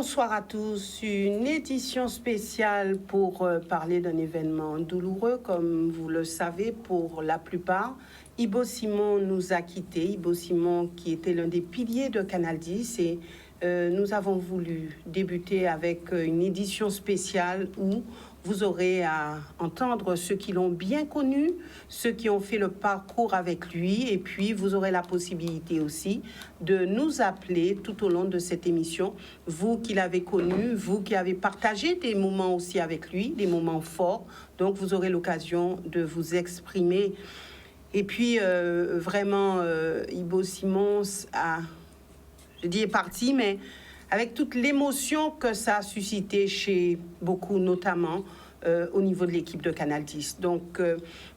Bonsoir à tous. Une édition spéciale pour parler d'un événement douloureux, comme vous le savez pour la plupart. Ibo Simon nous a quittés. Ibo Simon qui était l'un des piliers de Canal 10 et nous avons voulu débuter avec une édition spéciale où vous aurez à entendre ceux qui l'ont bien connu, ceux qui ont fait le parcours avec lui, et puis vous aurez la possibilité aussi de nous appeler tout au long de cette émission, vous qui l'avez connu, vous qui avez partagé des moments aussi avec lui, des moments forts, donc vous aurez l'occasion de vous exprimer. Et puis vraiment, Ibo Simon est parti, mais avec toute l'émotion que ça a suscité chez beaucoup, notamment au niveau de l'équipe de Canal 10. Donc,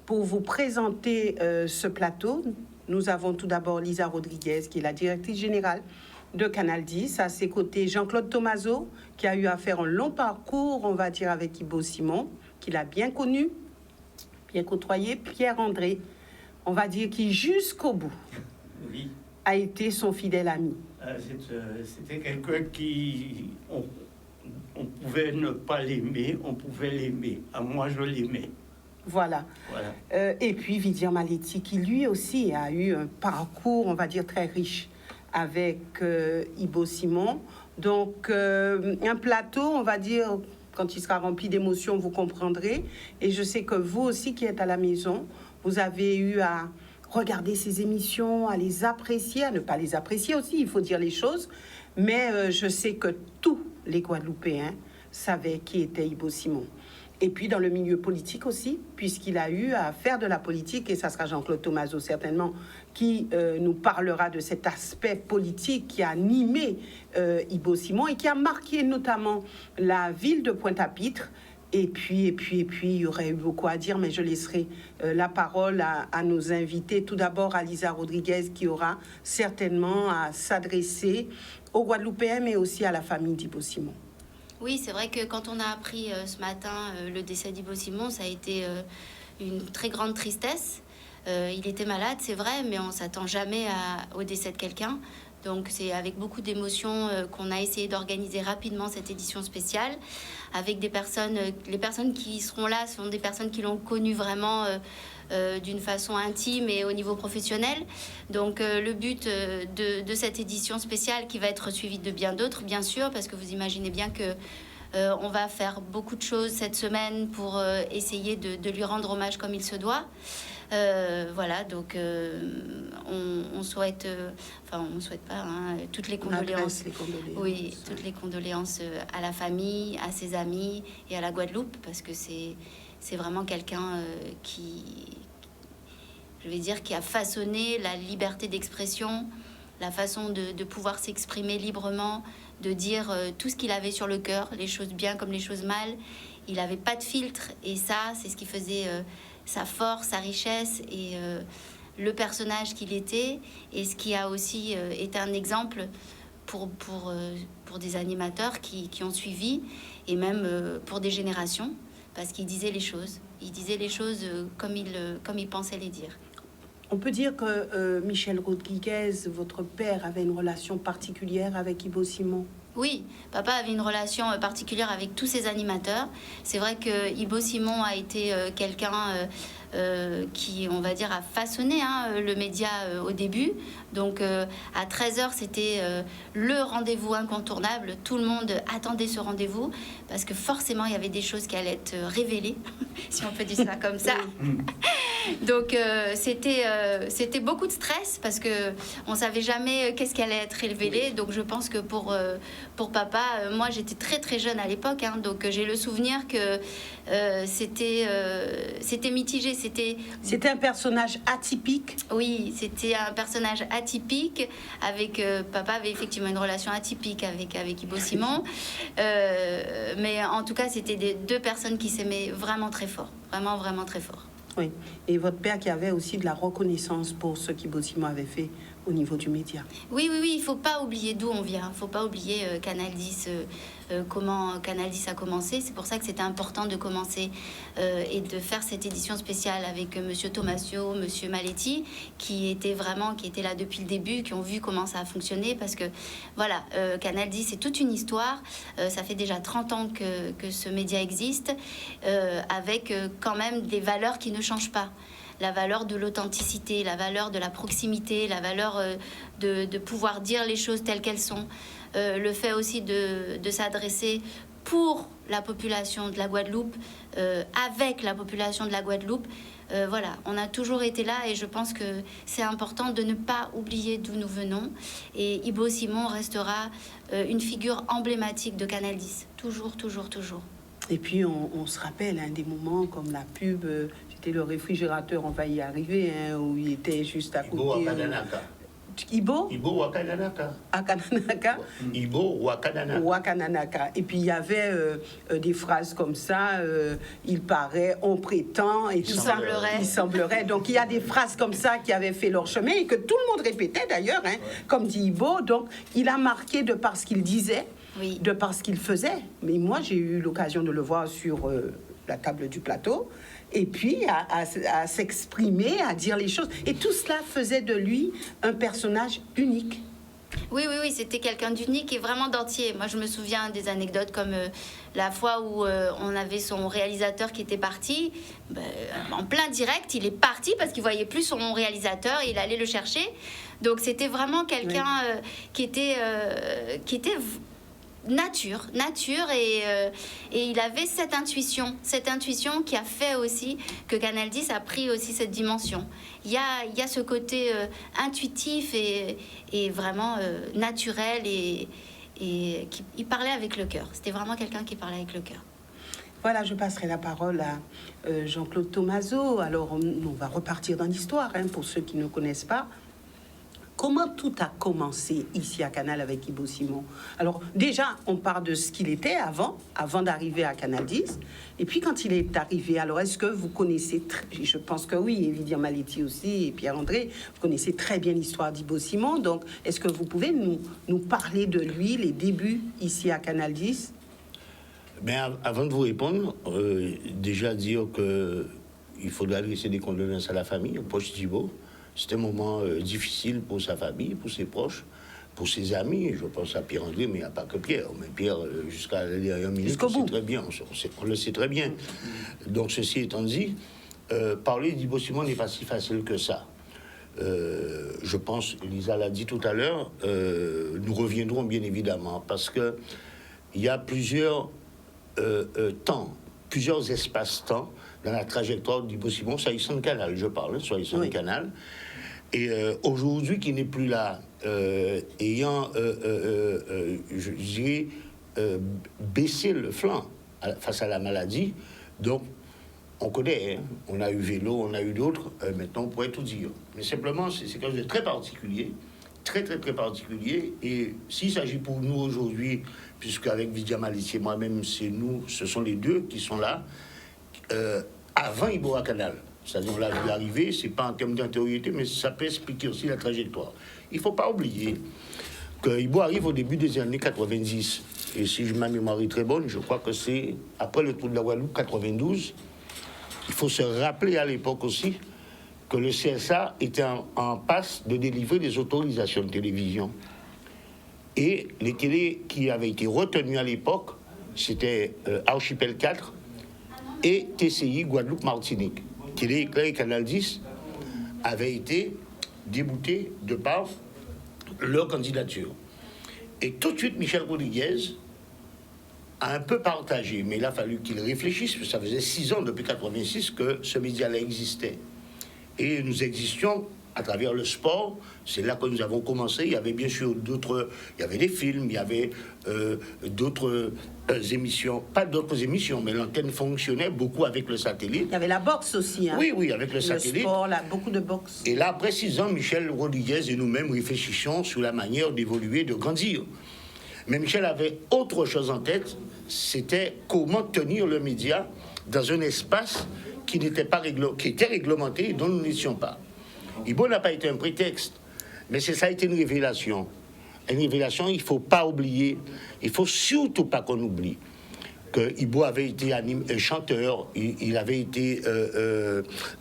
pour vous présenter ce plateau, nous avons tout d'abord Lisa Rodriguez, qui est la directrice générale de Canal 10. À ses côtés, Jean-Claude Thomazeau, qui a eu à faire un long parcours, on va dire, avec Ibo Simon, qu'il a bien connu, bien côtoyé. Pierre-André, on va dire, qui jusqu'au bout a été son fidèle ami. C'était quelqu'un qui, on pouvait ne pas l'aimer, on pouvait l'aimer. À moi, je l'aimais. Voilà. Et puis Vivian Maletti, qui lui aussi a eu un parcours, on va dire, très riche avec Ibo Simon. Donc, un plateau, on va dire, quand il sera rempli d'émotions, vous comprendrez. Et je sais que vous aussi qui êtes à la maison, vous avez eu à regarder ces émissions, à les apprécier, à ne pas les apprécier aussi, il faut dire les choses. Mais je sais que tous les Guadeloupéens savaient qui était Ibo Simon. Et puis dans le milieu politique aussi, puisqu'il a eu à faire de la politique, et ça sera Jean-Claude Thomazeau certainement, qui nous parlera de cet aspect politique qui a animé Ibo Simon et qui a marqué notamment la ville de Pointe-à-Pitre. Et puis, il y aurait eu beaucoup à dire, mais je laisserai la parole à nos invités. Tout d'abord, à Lisa Rodriguez, qui aura certainement à s'adresser aux Guadeloupéens, mais aussi à la famille d'Ibo Simon. Oui, c'est vrai que quand on a appris ce matin le décès d'Ibo Simon, ça a été une très grande tristesse. Il était malade, c'est vrai, mais on ne s'attend jamais au décès de quelqu'un. Donc c'est avec beaucoup d'émotion qu'on a essayé d'organiser rapidement cette édition spéciale avec des personnes. Les personnes qui seront là sont des personnes qui l'ont connu vraiment d'une façon intime et au niveau professionnel. Donc le but de cette édition spéciale, qui va être suivie de bien d'autres, bien sûr, parce que vous imaginez bien que on va faire beaucoup de choses cette semaine pour essayer de lui rendre hommage comme il se doit. Voilà, donc on souhaite, enfin on souhaite pas, hein, toutes les condoléances. Oui, toutes les condoléances à la famille, à ses amis et à la Guadeloupe, parce que c'est vraiment quelqu'un qui, je vais dire, qui a façonné la liberté d'expression, la façon de pouvoir s'exprimer librement, de dire tout ce qu'il avait sur le cœur, les choses bien comme les choses mal. Il n'avait pas de filtre, et ça, c'est ce qui faisait sa force, sa richesse et le personnage qu'il était, et ce qui a aussi été un exemple pour des animateurs qui ont suivi, et même pour des générations, parce qu'il disait les choses. Il disait les choses comme il pensait les dire. On peut dire que Michel Rodriguez, votre père, avait une relation particulière avec Ibo Simon. Oui, papa avait une relation particulière avec tous ses animateurs. C'est vrai que Ibo Simon a été quelqu'un qui, on va dire, a façonné le média au début. Donc à 13h, c'était le rendez-vous incontournable. Tout le monde attendait ce rendez-vous parce que forcément, il y avait des choses qui allaient être révélées, si on peut dire ça comme ça. Donc c'était beaucoup de stress parce que on savait jamais qu'est-ce qui allait être révélé. Donc je pense que pour papa, moi j'étais très très jeune à l'époque, hein, donc j'ai le souvenir que c'était mitigé. C'était un personnage atypique. Oui, c'était un personnage atypique. Avec papa avait effectivement une relation atypique avec Ibo Simon, mais en tout cas c'était deux personnes qui s'aimaient vraiment très fort, vraiment très fort. Oui, et votre père qui avait aussi de la reconnaissance pour ce qu'Ibo Simon avait fait au niveau du média. Oui, il ne faut pas oublier d'où on vient. Il ne faut pas oublier Canal 10, comment Canal 10 a commencé. C'est pour ça que c'était important de commencer et de faire cette édition spéciale avec Monsieur Tomasio, Monsieur Maletti, qui étaient là depuis le début, qui ont vu comment ça a fonctionné. Parce que, voilà, Canal 10, c'est toute une histoire. Ça fait déjà 30 ans que ce média existe, avec quand même des valeurs qui ne changent pas. La valeur de l'authenticité, la valeur de la proximité, la valeur de pouvoir dire les choses telles qu'elles sont. Le fait aussi de s'adresser pour la population de la Guadeloupe, avec la population de la Guadeloupe. Voilà, on a toujours été là et je pense que c'est important de ne pas oublier d'où nous venons. Et Ibo Simon restera une figure emblématique de Canal 10. Toujours. Et puis, on se rappelle des moments comme la pub... le réfrigérateur, on va y arriver, où il était juste à côté. Ibo Wakananaka. Akananaka. Ibo Wakananaka. Et puis il y avait des phrases comme ça, il paraît, on prétend, et tout ça. Il semblerait. Donc il y a des phrases comme ça qui avaient fait leur chemin et que tout le monde répétait d'ailleurs, comme dit Ibo. Donc il a marqué de par ce qu'il disait, de par ce qu'il faisait. Mais moi, j'ai eu l'occasion de le voir sur la table du plateau. Et puis à s'exprimer, à dire les choses. Et tout cela faisait de lui un personnage unique. Oui, c'était quelqu'un d'unique et vraiment d'entier. Moi, je me souviens des anecdotes comme la fois où on avait son réalisateur qui était parti. En plein direct, il est parti parce qu'il voyait plus son réalisateur et il allait le chercher. Donc, c'était vraiment quelqu'un qui était nature et il avait cette intuition qui a fait aussi que Canal 10 a pris aussi cette dimension. Il y a ce côté intuitif et vraiment naturel et il parlait avec le cœur. C'était vraiment quelqu'un qui parlait avec le cœur. Voilà, je passerai la parole à Jean-Claude Tomasio. Alors, on va repartir dans l'histoire, pour ceux qui ne connaissent pas. Comment tout a commencé ici à Canal avec Ibo Simon? Alors déjà, on part de ce qu'il était avant d'arriver à Canal 10. Et puis quand il est arrivé, alors est-ce que vous connaissez, je pense que oui, Evidia Maletti aussi et Pierre-André, vous connaissez très bien l'histoire d'Ibo Simon. Donc est-ce que vous pouvez nous parler de lui, les débuts ici à Canal 10? Mais avant de vous répondre, déjà dire qu'il faudrait adresser des condoléances à la famille, aux proches d'Ibo. C'était un moment difficile pour sa famille, pour ses proches, pour ses amis. Je pense à Pierre-André, mais il n'y a pas que Pierre. Mais Pierre, jusqu'à la dernière minute, on sait très bien, on le sait très bien. Donc, ceci étant dit, parler d'Ibo Simon n'est pas si facile que ça. Je pense, Lisa l'a dit tout à l'heure, nous reviendrons bien évidemment, parce que il y a plusieurs plusieurs espaces-temps dans la trajectoire d'Ibo Simon, s'agissant de Canal, je parle, s'agissant de Canal. Et aujourd'hui, qui n'est plus là, ayant, je dirais, baissé le flanc face à la maladie, donc on connaît, on a eu Vélo, on a eu d'autres, maintenant on pourrait tout dire. Mais simplement, c'est quelque chose de très particulier, très particulier. Et s'il s'agit pour nous aujourd'hui, puisque avec Vidia Maletti et moi-même, c'est nous, ce sont les deux qui sont là, avant Ibo à Canal. C'est-à-dire, on l'a vu arriver, c'est pas en termes d'antériorité, mais ça peut expliquer aussi la trajectoire. Il ne faut pas oublier que Ibo arrive au début des années 90. Et si ma mémoire est très bonne, je crois que c'est après le tour de la Guadeloupe, 92. Il faut se rappeler à l'époque aussi que le CSA était en passe de délivrer des autorisations de télévision. Et les télés qui avaient été retenues à l'époque, c'était Archipel 4 et TCI Guadeloupe-Martinique. Télé Éclair et Canal 10 avaient été déboutés de par leur candidature. Et tout de suite, Michel Rodriguez a un peu partagé, mais il a fallu qu'il réfléchisse, parce que ça faisait 6 ans, depuis 86, que ce média-là existait. Et nous existions à travers le sport. C'est là que nous avons commencé. Il y avait bien sûr d'autres... Il y avait des films, il y avait d'autres émissions. Pas d'autres émissions, mais l'antenne fonctionnait beaucoup avec le satellite. Il y avait la boxe aussi. Oui, avec le satellite. Sport, beaucoup de boxe. Et là, après 6 ans, Michel Rodriguez et nous-mêmes réfléchissions sur la manière d'évoluer, de grandir. Mais Michel avait autre chose en tête, c'était comment tenir le média dans un espace qui n'était pas qui était réglementé et dont nous n'étions pas. Ibo n'a pas été un prétexte, Mais ça a été une révélation. Une révélation, il ne faut pas oublier, il ne faut surtout pas qu'on oublie que Ibo avait été chanteur, il avait été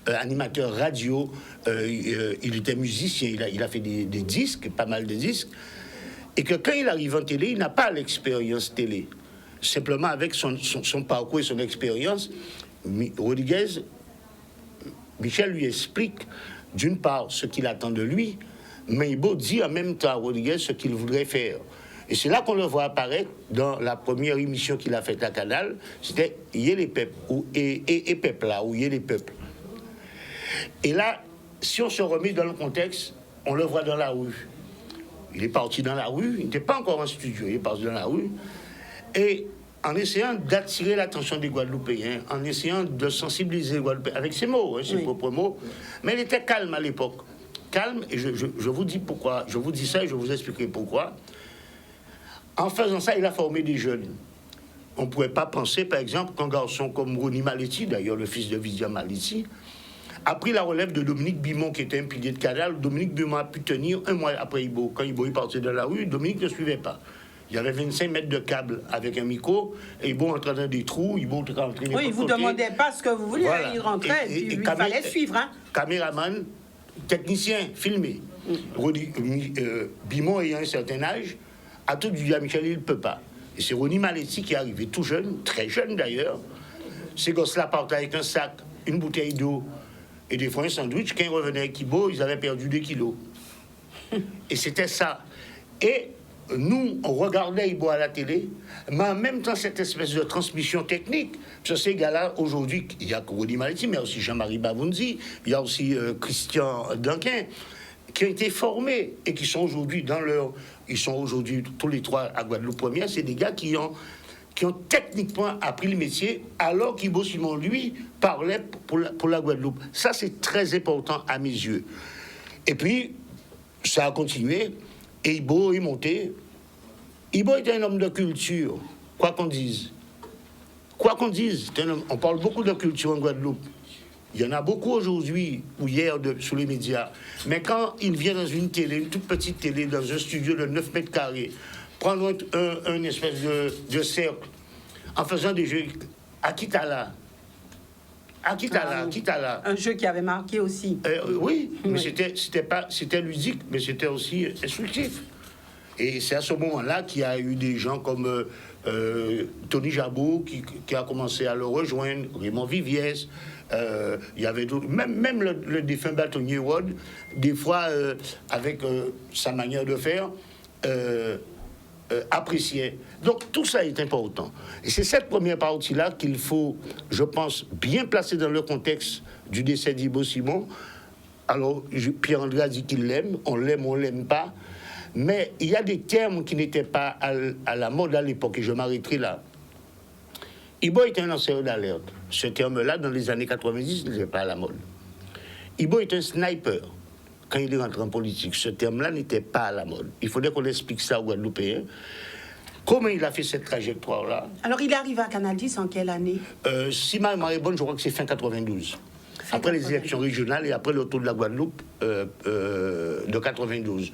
animateur radio, il était musicien, il a fait des disques, pas mal de disques, et que quand il arrive en télé, il n'a pas l'expérience télé. Simplement avec son parcours et son expérience, Michel lui explique d'une part ce qu'il attend de lui, mais Ibo dit en même temps à Rodriguez ce qu'il voudrait faire. Et c'est là qu'on le voit apparaître dans la première émission qu'il a faite à Canal, c'était Yé les peuples, ou et peuple là, ou Yé les peuples. Et là, si on se remet dans le contexte, on le voit dans la rue. Il est parti dans la rue, il n'était pas encore en studio, il est parti dans la rue, et en essayant d'attirer l'attention des Guadeloupéens, en essayant de sensibiliser les Guadeloupéens, avec ses mots, ses propres mots, mais il était calme à l'époque. Calme, et je vous dis pourquoi, je vous dis ça et je vous expliquerai pourquoi. En faisant ça, il a formé des jeunes. On ne pourrait pas penser, par exemple, qu'un garçon comme Rony Maletti, d'ailleurs le fils de Vivian Maletti, a pris la relève de Dominique Bimon, qui était un pilier de Canal. Dominique Bimon a pu tenir un mois après Ibo. Quand Ibo est parti de la rue, Dominique ne suivait pas. Il y avait 25 mètres de câble avec un micro, et Ibo entrait dans des trous, Ibo rentrait. Oui, il ne vous demandait pas ce que vous vouliez, voilà. Il rentrait, et il fallait suivre. Hein. Caméraman, technicien, filmé. Bimon ayant un certain âge, a tout dit à Michel, il ne peut pas. Et c'est Rony Maletti qui est arrivé tout jeune, très jeune d'ailleurs. Ces gosses-là partaient avec un sac, une bouteille d'eau et des fois un sandwich. Quand ils revenaient avec Ibo, ils avaient perdu 2 kilos. Et c'était ça. Et nous, on regardait Ibo à la télé, mais en même temps, cette espèce de transmission technique. Sur ces gars-là, aujourd'hui, il y a Rony Maletti, mais il y a aussi Jean-Marie Bavounzi, il y a aussi Christian Dunquin, qui ont été formés et qui sont aujourd'hui ils sont aujourd'hui tous les 3 à Guadeloupe Première. C'est des gars qui ont techniquement appris le métier, alors qu'Ibo Simon, lui, parlait pour la Guadeloupe. Ça, c'est très important à mes yeux. Et puis, ça a continué, et Ibo est monté. Ibo était un homme de culture, quoi qu'on dise. Quoi qu'on dise, on parle beaucoup de culture en Guadeloupe. Il y en a beaucoup aujourd'hui ou hier sur les médias. Mais quand il vient dans une télé, une toute petite télé, dans un studio de 9 mètres carrés, prendre un espèce de cercle, en faisant des jeux, Akitala. Un jeu qui avait marqué aussi. Oui, mais c'était ludique, mais c'était aussi instructif. Et c'est à ce moment-là qu'il y a eu des gens comme Tony Jabot qui a commencé à le rejoindre, Raymond Viviès. Il y avait d'autres, même le défunt bâtonnier Rod, des fois avec sa manière de faire, appréciait. Donc tout ça est important. Et c'est cette première partie-là qu'il faut, je pense, bien placer dans le contexte du décès d'Ibo Simon. Alors, Pierre-André a dit qu'il l'aime, on l'aime pas. Mais il y a des termes qui n'étaient pas à la mode à l'époque, et je m'arrêterai là. Ibo était un lanceur d'alerte. Ce terme-là, dans les années 90, n'était pas à la mode. Ibo est un sniper. Quand il est rentré en politique, ce terme-là n'était pas à la mode. Il faudrait qu'on explique ça aux Guadeloupéens. Comment il a fait cette trajectoire-là? Alors, il est arrivé à Canal 10 en quelle année? Si ma mémoire est bonne, je crois que c'est fin 92. Après les élections régionales et après le tour de la Guadeloupe de 92.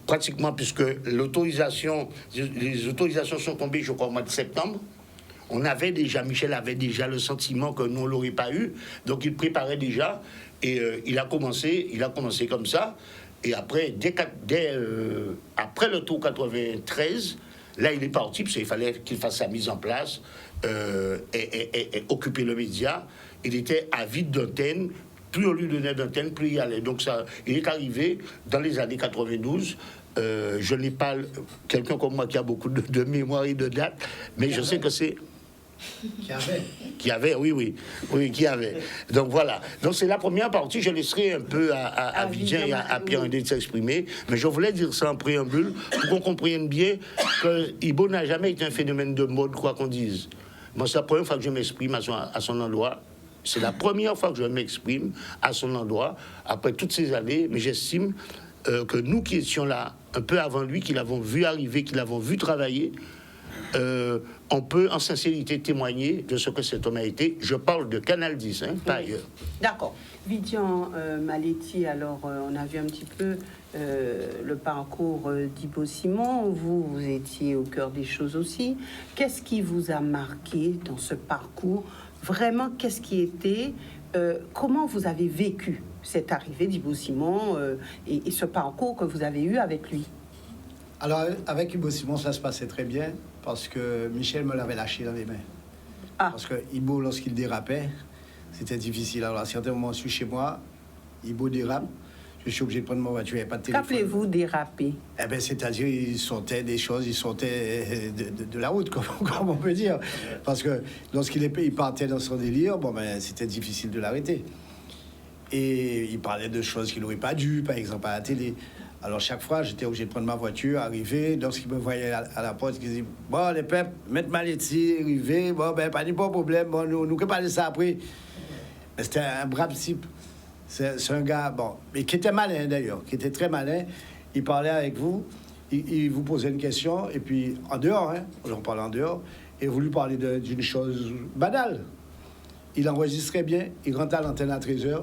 Pratiquement, puisque les autorisations sont tombées, je crois, au mois de septembre. Michel avait déjà le sentiment que nous ne l'aurait pas eu, donc il préparait déjà, et il a commencé comme ça, et après, après le tour 93, là il est parti, parce qu'il fallait qu'il fasse sa mise en place, et occuper le média. Il était avide d'antenne, plus on lui donnait d'antenne, plus il y allait. Donc ça, il est arrivé dans les années 92. Je n'ai pas quelqu'un comme moi qui a beaucoup de mémoire et de date, mais je sais que c'est... Qui avait, oui, qui avait. Donc voilà. Donc c'est la première partie. Je laisserai un peu à Vidien et à Pierre-André de s'exprimer. Mais je voulais dire ça en préambule pour qu'on comprenne bien que Ibo n'a jamais été un phénomène de mode, quoi qu'on dise. Moi, c'est la première fois que je m'exprime à son endroit. C'est la première fois que je m'exprime à son endroit, après toutes ces années. Mais j'estime que nous qui étions là, un peu avant lui, qui l'avons vu arriver, qui l'avons vu travailler, on peut en sincérité témoigner de ce que cet homme a été. Je parle de Canal 10, pas ailleurs. D'accord. Vidian Maletti, alors on a vu un petit peu le parcours d'Ibo Simon. Vous étiez au cœur des choses aussi. Qu'est-ce qui vous a marqué dans ce parcours? Vraiment, qu'est-ce qui était... comment vous avez vécu cette arrivée d'Ibo Simon et ce parcours que vous avez eu avec lui? Alors, avec Ibo Simon, ça se passait très bien parce que Michel me l'avait lâché dans les mains. Parce que Ibo, lorsqu'il dérapait, c'était difficile. Alors, à certains moments, je suis chez moi, Ibo dérape, je suis obligé de prendre ma voiture, il n'y a pas de téléphone. Qu'appelez-vous déraper? Eh bien, c'est-à-dire, il sortait des choses, il sortait de la route, comme on peut dire. Parce que lorsqu'il partait dans son délire, bon, ben, c'était difficile de l'arrêter. Et il parlait de choses qu'il n'aurait pas dû, par exemple, à la télé. Alors, chaque fois, j'étais obligé de prendre ma voiture, arriver. Lorsqu'il me voyait à la porte, il disait, bon, les peuples, mettre Maletti, arriver, bon, ben, pas de problème, bon, nous que parler ça après. Mais c'était un brave type. C'est un gars, bon, mais qui était malin d'ailleurs, qui était très malin. Il parlait avec vous, il vous posait une question, et puis en dehors, on en parlait en dehors, et vous lui parlez d'une chose banale. Il enregistrait bien, il rentrait à l'antenne à 13h,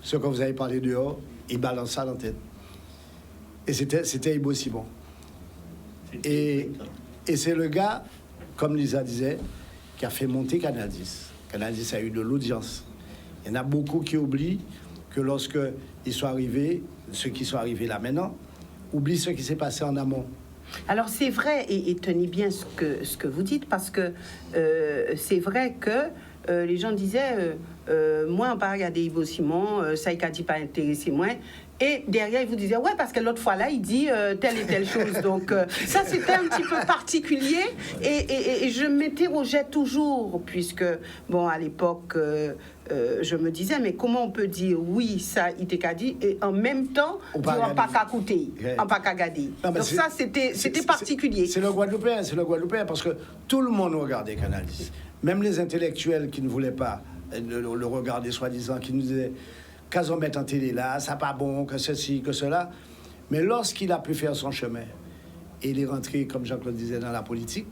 ce que vous avez parlé dehors, il balançait à l'antenne. Et c'était Ibo Simon. Et c'est le gars, comme Lisa disait, qui a fait monter Canal 10. Canal 10 a eu de l'audience. Il y en a beaucoup qui oublient que lorsque ils sont arrivés, ceux qui sont arrivés là maintenant, oublient ce qui s'est passé en amont. Alors c'est vrai, et tenez bien ce que vous dites, parce que c'est vrai que les gens disaient, moi on va regarder Ibo Simon, ça il a dit pas intéressé moi. Et derrière, il vous disait, ouais, parce que l'autre fois là, il dit telle et telle chose. Donc, ça, c'était un petit peu particulier. Et je m'interrogeais toujours, puisque, bon, à l'époque, je me disais, mais comment on peut dire, oui, ça, il t'a dit, et en même temps, on pas qu'à coûter, on pas qu'à garder. Donc, ça, c'était particulier. C'est le Guadeloupéen, parce que tout le monde regardait Canal 10. Même les intellectuels qui ne voulaient pas le regarder, soi-disant, qui nous disaient... Qu'à mettre en télé là, ça pas bon, que ceci, que cela. Mais lorsqu'il a pu faire son chemin, et il est rentré, comme Jean-Claude disait, dans la politique,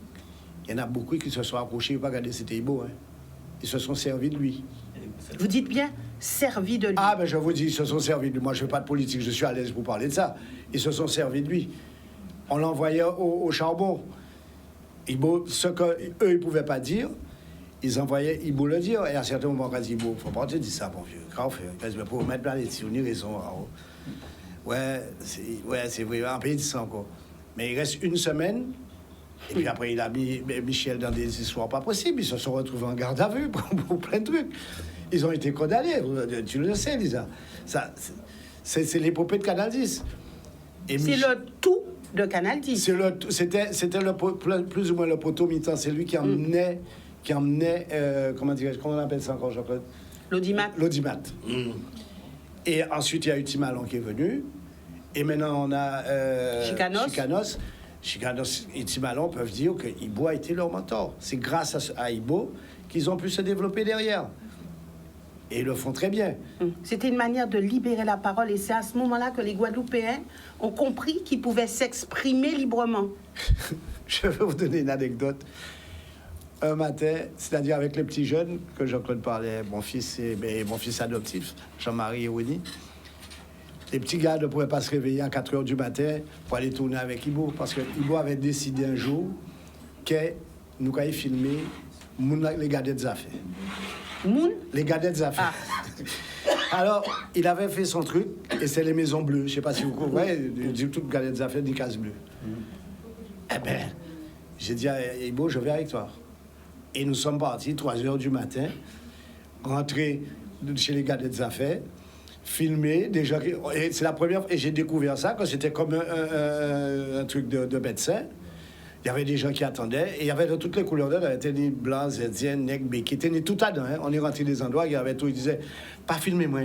il y en a beaucoup qui se sont accrochés, pas regarder c'était Ibo, Ils se sont servis de lui. Vous dites bien, servis de lui. Ah, ben je vous dis, ils se sont servis de lui. Moi, je ne fais pas de politique, je suis à l'aise pour parler de ça. Ils se sont servis de lui. On l'envoyait au charbon. Ibo, ce qu'eux, ils ne pouvaient pas dire, ils envoyaient Ibo le dire, et à certains moments, quand Ibo, il ne faut pas te dire ça, mon vieux, grand frère, pour mettre Maletti, on y raison. Ouais, c'est vrai, un pays dit ça encore. Mais il reste une semaine, et puis après, il a mis Michel dans des histoires pas possibles, ils se sont retrouvés en garde à vue pour plein de trucs. Ils ont été condamnés, tu le sais, Lisa. Ça, c'est l'épopée de Canal 10. C'est le tout de Canal 10. C'était plus ou moins le poteau mi-temps, c'est lui qui emmenait... comment on appelle ça encore, Jean-Claude? L'audimat. L'audimat. Et ensuite, il y a eu Timalon qui est venu. Et maintenant, on a Chicanos et Timalon peuvent dire que Ibo a été leur mentor. C'est grâce à Ibo qu'ils ont pu se développer derrière. Et ils le font très bien. C'était une manière de libérer la parole. Et c'est à ce moment-là que les Guadeloupéens ont compris qu'ils pouvaient s'exprimer librement. Je vais vous donner une anecdote. Un matin, c'est-à-dire avec les petits jeunes que Jean-Claude parlait, mon fils adoptif, Jean-Marie et Winnie, les petits gars ne pouvaient pas se réveiller à 4 h du matin pour aller tourner avec Ibo, parce que Ibo avait décidé un jour que nous allions filmer les gars des affaires. Les gars des affaires. Alors, il avait fait son truc, et c'est les Maisons Bleues. Je ne sais pas si vous comprenez, tout le gars des affaires des cases bleues. Eh bien, j'ai dit à Ibo, je vais avec toi. Et nous sommes partis, 3 h du matin, rentrer chez les gars des affaires, filmer des gens. Et c'est la première fois, et j'ai découvert ça, que c'était comme un truc de médecin. Il y avait des gens qui attendaient, et il y avait de toutes les couleurs d'âge, il y avait des blancs, zédiens, nègres, qui étaient tout à dedans. On est rentré des endroits, il y avait tout, ils disaient, pas filmer moi.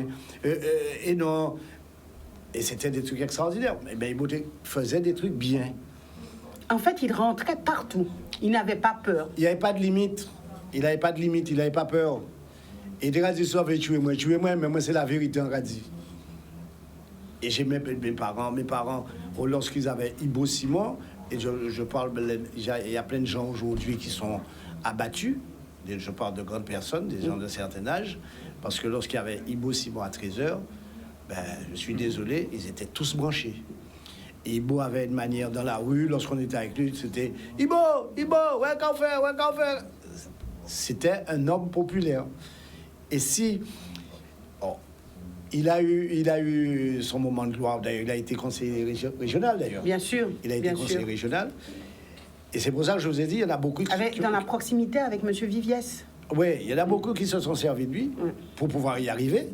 Et non. Et c'était des trucs extraordinaires. Mais ben, il faisait des trucs bien. En fait, il rentrait partout. Il n'avait pas peur. Il n'y avait pas de limite. Il n'avait pas de limite, il n'avait pas peur. Et il a dit, ça veut tuer moi, mais moi, c'est la vérité, on a dit. Et j'ai mes parents, lorsqu'ils avaient Ibo Simon, et je parle, il y a plein de gens aujourd'hui qui sont abattus. Je parle de grandes personnes, des gens de certain âge, parce que lorsqu'il y avait Ibo Simon à 13h, ben, je suis désolé, ils étaient tous branchés. Et Ibo avait une manière dans la rue, lorsqu'on était avec lui, c'était Ibo, ouais, qu'en faire. C'était un homme populaire. Et si... Oh, il a eu son moment de gloire, d'ailleurs, il a été conseiller régional, d'ailleurs. Bien sûr. Il a été conseiller régional. Et c'est pour ça que je vous ai dit, il y en a beaucoup dans la proximité avec M. Viviès. Oui, il y en a beaucoup qui se sont servis de lui pour pouvoir y arriver.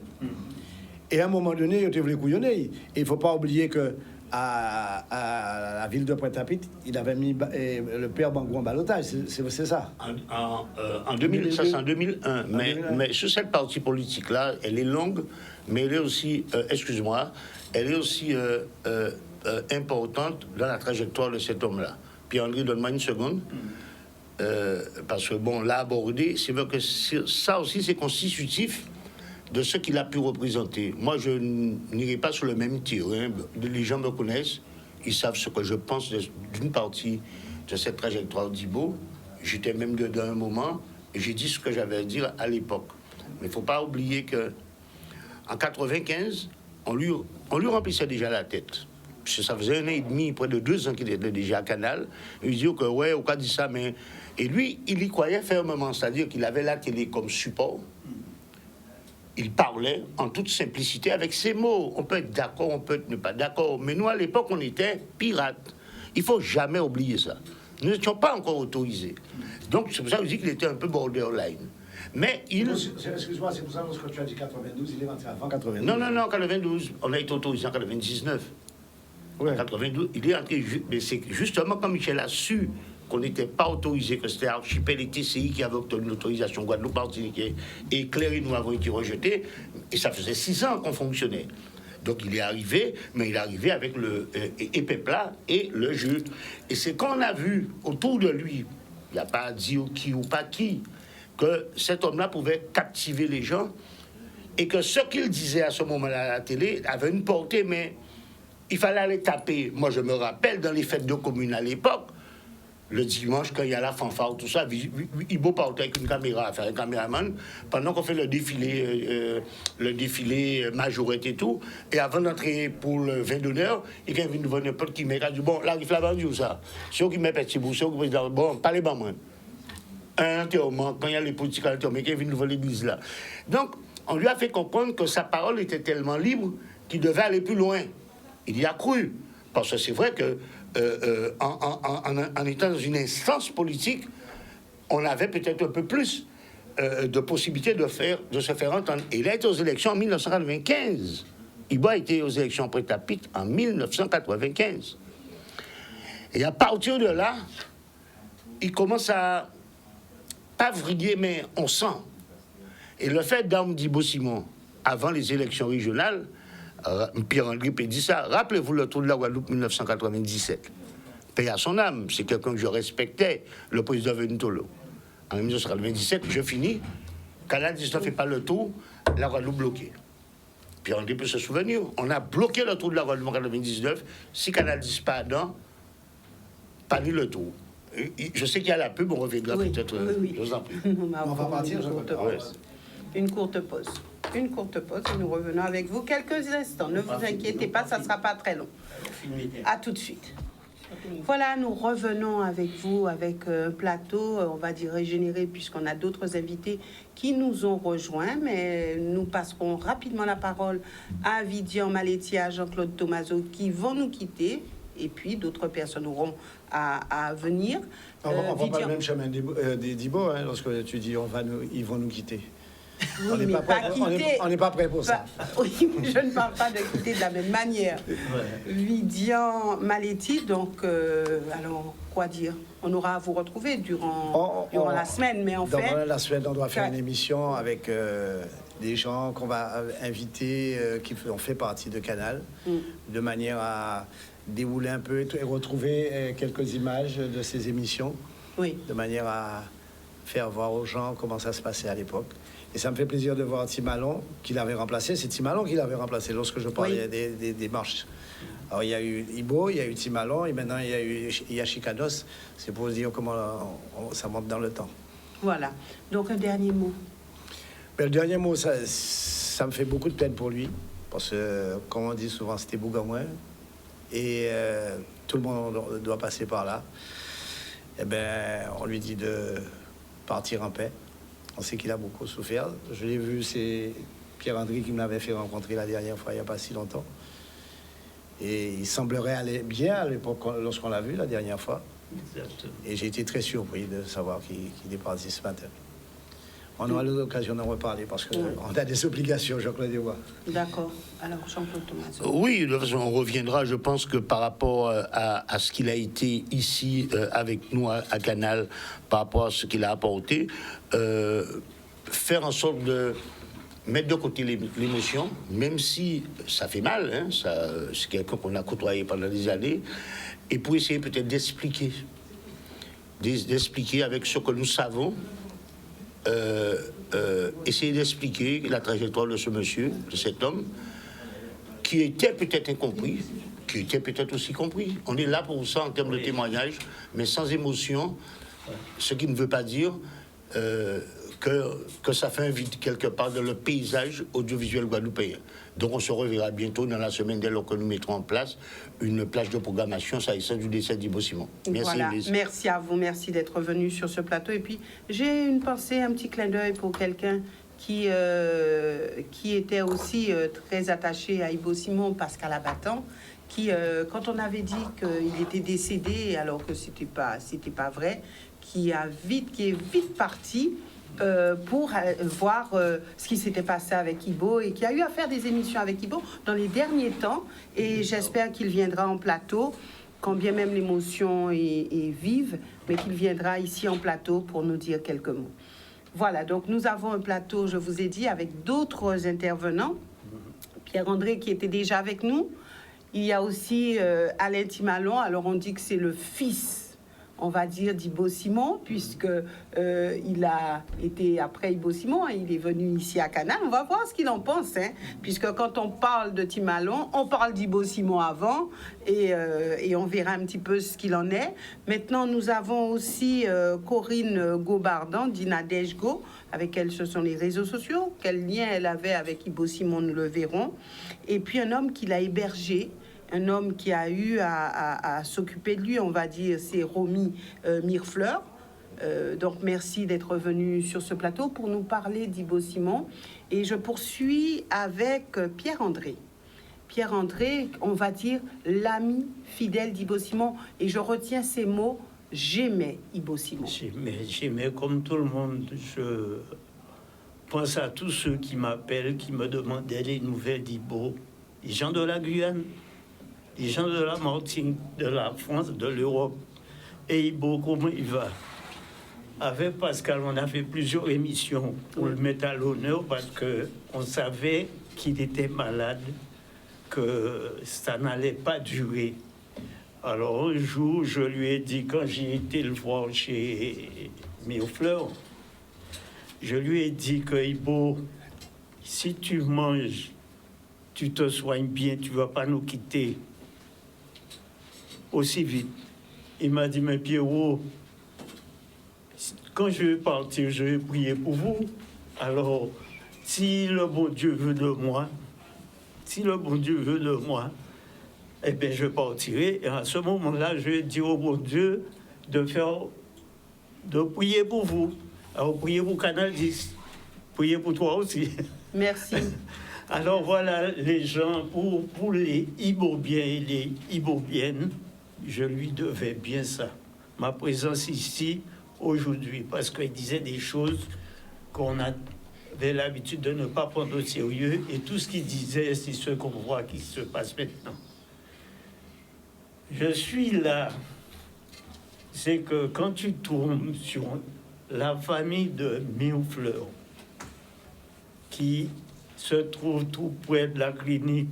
Et à un moment donné, il voulait couillonner. Et il ne faut pas oublier que à la ville de Pointe-à-Pitre, il avait mis le père Bangou en ballottage. C'est ça. En 2000, ça c'est en 2001. Mais sur cette partie politique-là, elle est longue, mais elle est aussi, excuse-moi, elle est aussi importante dans la trajectoire de cet homme-là. Pierre-André, donne-moi une seconde. Parce que, bon, l'a abordé, c'est vrai que ça aussi, c'est constitutif de ce qu'il a pu représenter. Moi, je n'irai pas sur le même tir. Hein. Les gens me connaissent, ils savent ce que je pense d'une partie de cette trajectoire d'Ibo. J'étais même dedans un moment, et j'ai dit ce que j'avais à dire à l'époque. Mais il ne faut pas oublier que en 95, on lui remplissait déjà la tête. Parce que ça faisait 1 an et demi, près de 2 ans qu'il était déjà à Canal. Il dit que, ouais, on a dit ça, mais... Et lui, il y croyait fermement, c'est-à-dire qu'il avait la télé comme support. Il parlait en toute simplicité avec ses mots. On peut être d'accord, on peut être ne pas d'accord. Mais nous, à l'époque, on était pirates. Il ne faut jamais oublier ça. Nous n'étions pas encore autorisés. Donc, c'est pour ça que je dis qu'il était un peu borderline. Mais il... Excuse-moi, c'est pour ça que tu as dit 92, il est rentré avant 92. Non, 92. On a été autorisé en 99. Ouais. En 92, il est entré... Mais c'est justement comme Michel a su qu'on n'était pas autorisé, que c'était Archipel et TCI qui avaient obtenu l'autorisation, Guadeloupe, Martinique et Cléry, nous avons été rejetés, et ça faisait 6 ans qu'on fonctionnait. Donc il est arrivé, mais il est arrivé avec le Epepla et le jeu. Et c'est qu'on a vu autour de lui, il n'y a pas à dire qui ou pas qui, que cet homme-là pouvait captiver les gens, et que ce qu'il disait à ce moment-là à la télé avait une portée, mais il fallait aller taper. Moi, je me rappelle, dans les fêtes de commune à l'époque, le dimanche, quand il y a la fanfare, tout ça, Ibo partait avec une caméra, faire un caméraman, pendant qu'on fait le défilé majorette et tout, et avant d'entrer pour le vin d'honneur, il y a une devant n'importe qui m'a dit, bon, là, il faut vendu ça. Ceux qui mettent petit bout, ceux qui disent, bon, parlez pas moi. Un enterrement, quand il y a les politiques à l'enterrement, il y a une devant l'église là. Donc, on lui a fait comprendre que sa parole était tellement libre qu'il devait aller plus loin. Il y a cru. Parce que c'est vrai que en étant dans une instance politique, on avait peut-être un peu plus de possibilités de se faire entendre. Et il a été aux élections en 1995. Ibo a été aux élections Pointe-à-Pitre en 1995. Et à partir de là, il commence à pas vriller, mais on sent. Et le fait d'Arme d'Ibo Simon, avant les élections régionales, Pierre-André dit ça. Rappelez-vous le tour de la Guadeloupe 1997. Paix à son âme, c'est quelqu'un que je respectais, le président Ventolo. En 1997, je finis. Canal 19 fait pas le tour, la Guadeloupe bloquée. Pierre-André peut se souvenir. On a bloqué le tour de la Guadeloupe en 1999. Si Canal 10 pas dedans, pas ni le tour. Je sais qu'il y a la pub, on reviendra peut-être. Oui. Je vous en prie. On va partir, Une courte pause. Une courte pause et nous revenons avec vous quelques instants. Ne vous inquiétez pas, ça ne sera pas très long. À tout de suite. Voilà, nous revenons avec vous avec un plateau, on va dire régénéré, puisqu'on a d'autres invités qui nous ont rejoints, mais nous passerons rapidement la parole à Vidian Maletti, à Jean-Claude Thomaso, qui vont nous quitter, et puis d'autres personnes auront à venir. On va pas le même chemin d'Ibo, hein, lorsque tu dis ils vont nous quitter. Oui, on n'est pas prêt pour ça. Oui, je ne parle pas de quitter de la même manière. Vidian Maletti, donc, alors, quoi dire? On aura à vous retrouver durant la semaine, mais en fait... Dans la semaine, on doit faire une émission avec des gens qu'on va inviter, qui ont fait partie de Canal, de manière à dérouler un peu et retrouver quelques images de ces émissions, de manière à faire voir aux gens comment ça se passait à l'époque. Et ça me fait plaisir de voir Timalon, qui l'avait remplacé. C'est Timalon qui l'avait remplacé lorsque je parlais des marches. Alors, il y a eu Ibo, il y a eu Timalon, et maintenant, il y a eu Yashikados. C'est pour dire comment ça monte dans le temps. Voilà. Donc, un dernier mot. Mais le dernier mot, ça me fait beaucoup de peine pour lui. Parce que, comme on dit souvent, c'était Bougamouin. Et tout le monde doit passer par là. Eh bien, on lui dit de partir en paix. On sait qu'il a beaucoup souffert. Je l'ai vu, c'est Pierre-André qui me l'avait fait rencontrer la dernière fois, il n'y a pas si longtemps. Et il semblerait aller bien à l'époque, lorsqu'on l'a vu la dernière fois. Exactement. Et j'ai été très surpris de savoir qu'il est parti ce matin. On aura l'occasion d'en reparler parce qu'on a des obligations, Jean-Claude Desbois. D'accord. Alors, Jean-Claude Thomas. Oui, de toute façon, on reviendra. Je pense que par rapport à ce qu'il a été ici avec nous à Canal, par rapport à ce qu'il a apporté, faire en sorte de mettre de côté l'émotion, même si ça fait mal, hein, c'est quelqu'un qu'on a côtoyé pendant des années, et pour essayer peut-être d'expliquer avec ce que nous savons, essayer d'expliquer la trajectoire de ce monsieur, de cet homme, qui était peut-être incompris, qui était peut-être aussi compris. On est là pour ça en termes de témoignage, mais sans émotion, ce qui ne veut pas dire que ça fait un vide quelque part dans le paysage audiovisuel guadeloupéen. Donc on se reverra bientôt dans la semaine dès lors que nous mettrons en place une plage de programmation s'agissant du décès d'Ibo Simon. Merci. Voilà. Élise. Merci à vous, merci d'être venu sur ce plateau. Et puis j'ai une pensée, un petit clin d'œil pour quelqu'un qui était aussi très attaché à Ibo Simon, Pascal Abattant, qui, quand on avait dit qu'il était décédé, alors que c'était pas vrai, qui est vite parti pour voir ce qui s'était passé avec Ibo et qui a eu à faire des émissions avec Ibo dans les derniers temps. Et j'espère qu'il viendra en plateau, quand bien même l'émotion est vive, mais qu'il viendra ici en plateau pour nous dire quelques mots. Voilà, donc nous avons un plateau, je vous ai dit, avec d'autres intervenants. Pierre-André qui était déjà avec nous. Il y a aussi Alain Timalon. Alors on dit que c'est le fils, on va dire, d'Ibo Simon, puisque il a été après Ibo Simon, hein, il est venu ici à Canal. On va voir ce qu'il en pense, hein, puisque quand on parle de Timalon, on parle d'Ibo Simon avant, et on verra un petit peu ce qu'il en est. Maintenant, nous avons aussi Corinne Gobardan, d'Inadej Go, avec elle, ce sont les réseaux sociaux. Quel lien elle avait avec Ibo Simon, nous le verrons. Et puis un homme qui l'a hébergé, un homme qui a eu à s'occuper de lui, on va dire, c'est Romy Mirefleur. Donc merci d'être venu sur ce plateau pour nous parler d'Ibo Simon. Et je poursuis avec Pierre-André. Pierre-André, on va dire l'ami fidèle d'Ibo Simon. Et je retiens ces mots, j'aimais Ibo Simon. J'aimais comme tout le monde. Je pense à tous ceux qui m'appellent, qui me demandaient les nouvelles d'Ibo. Les gens de la Guyane, les gens de la Martinique, de la France, de l'Europe. Et Ibo, comment il va? Avec Pascal, on a fait plusieurs émissions pour le mettre à l'honneur parce qu'on savait qu'il était malade, que ça n'allait pas durer. Alors un jour, je lui ai dit, quand j'ai été le voir chez Mirefleur, je lui ai dit que Ibo, si tu manges, tu te soignes bien, tu ne vas pas nous quitter aussi vite. Il m'a dit, mais Pierrot, quand je vais partir, je vais prier pour vous. Alors, si le bon Dieu veut de moi, eh bien, je partirai. Et à ce moment-là, je vais dire au bon Dieu de prier pour vous. Alors, priez pour Canal 10. Priez pour toi aussi. Merci. Alors, voilà, les gens, pour les Ibobiens et les Ibobiennes, je lui devais bien ça. Ma présence ici, aujourd'hui, parce qu'il disait des choses qu'on avait l'habitude de ne pas prendre au sérieux, et tout ce qu'il disait, c'est ce qu'on voit qui se passe maintenant. Je suis là, c'est que quand tu tournes sur la famille de Mirefleur, qui se trouve tout près de la clinique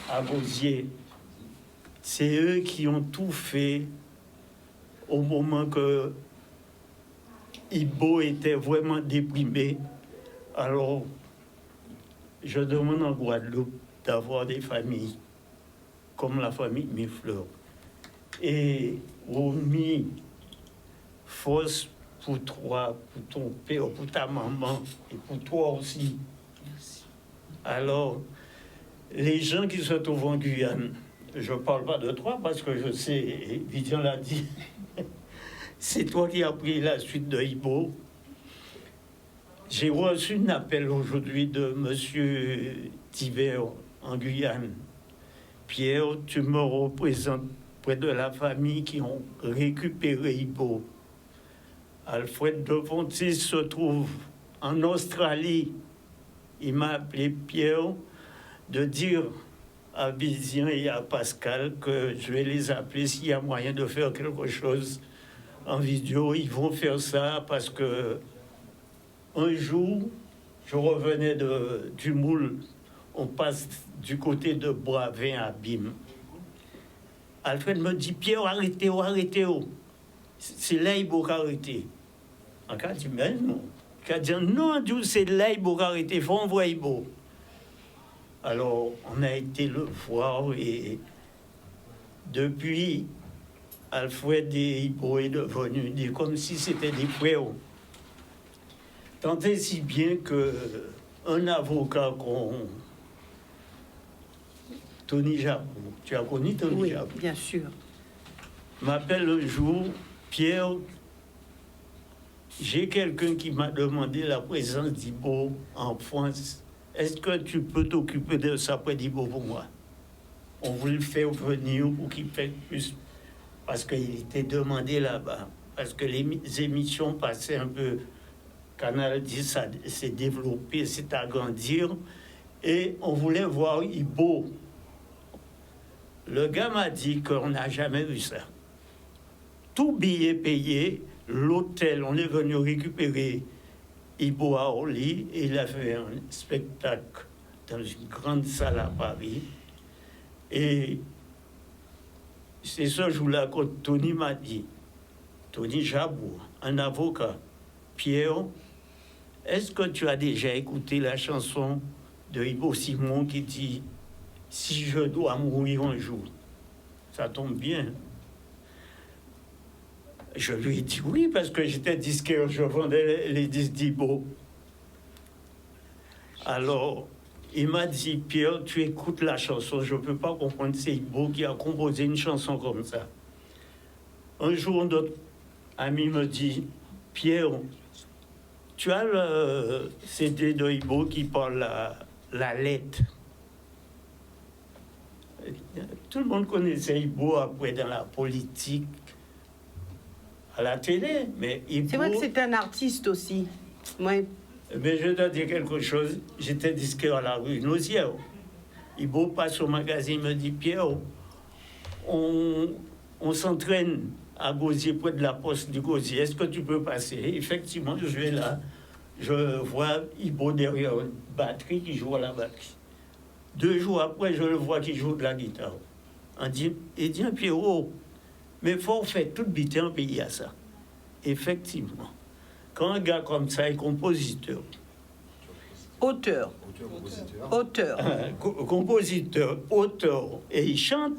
à Beausier, c'est eux qui ont tout fait au moment que Ibo était vraiment déprimé. Alors, je demande en Guadeloupe d'avoir des familles comme la famille Mifleur. Et on mis force pour toi, pour ton père, pour ta maman et pour toi aussi. Alors, les gens qui se trouvent en Guyane, je ne parle pas de toi parce que je sais, Vivian l'a dit, c'est toi qui as pris la suite de Ibo. J'ai reçu un appel aujourd'hui de M. Tiver en Guyane. Pierre, tu me représentes près de la famille qui ont récupéré Ibo. Alfred de Fontis se trouve en Australie. Il m'a appelé Pierre de dire à Vivian et à Pascal que je vais les appeler s'il y a moyen de faire quelque chose en vidéo. Ils vont faire ça parce que un jour, je revenais du Moule, on passe du côté de Boisvin à Bim. Alfred me dit, Pierre, arrêtez-vous, arrêtez-vous. C'est là qu'il faut arrêter. En cas, dit, mais non. Il a dit, non, c'est là qu'il faut arrêter, il faut envoyer Ibo. Alors, on a été le voir et depuis, Alfred et Ibo est devenu comme si c'était des frères. Tant et si bien qu'un avocat Tony Jabou, tu as connu Tony Jabou? Oui, bien sûr. M'appelle un jour, Pierre, j'ai quelqu'un qui m'a demandé la présence d'Ibo en France. Est-ce que tu peux t'occuper de ça près d'Ibo pour moi? On voulait le faire venir pour qu'il fasse plus, parce qu'il était demandé là-bas, parce que les émissions passaient un peu. Canal 10 s'est développé, s'est agrandir, et on voulait voir Ibo. Le gars m'a dit qu'on n'a jamais vu ça. Tout billet payé, l'hôtel, on est venu récupérer Ibo à Orly, et il a fait un spectacle dans une grande salle à Paris. Et c'est ce jour-là que Tony m'a dit, Tony Jabou, un avocat, Pierre, est-ce que tu as déjà écouté la chanson de Ibo Simon qui dit « Si je dois mourir un jour », ça tombe bien. Je lui ai dit oui, parce que j'étais disquaire, je vendais les disques d'Ibo. Alors, il m'a dit, Pierre, tu écoutes la chanson, je ne peux pas comprendre, c'est Ibo qui a composé une chanson comme ça. Un jour, notre ami me dit, Pierre, tu as le CD de Ibo qui parle la lettre. Tout le monde connaissait Ibo après dans la politique, à la télé, mais Ibo... C'est vrai que c'est un artiste aussi. Ouais. Mais je dois dire quelque chose, j'étais disquaire à la rue Nausière. Ibo passe au magasin, il me dit, Pierre, on s'entraîne à Gosier, près de la poste du Gosier. Est-ce que tu peux passer? Effectivement, je vais là. Je vois Ibo derrière une batterie qui joue à la batterie. 2 jours après, je le vois qui joue de la guitare. Il dit, Pierrot, mais il faut faire toute bité en pays à ça. Effectivement. Quand un gars comme ça est compositeur. Auteur. Compositeur, auteur, et il chante.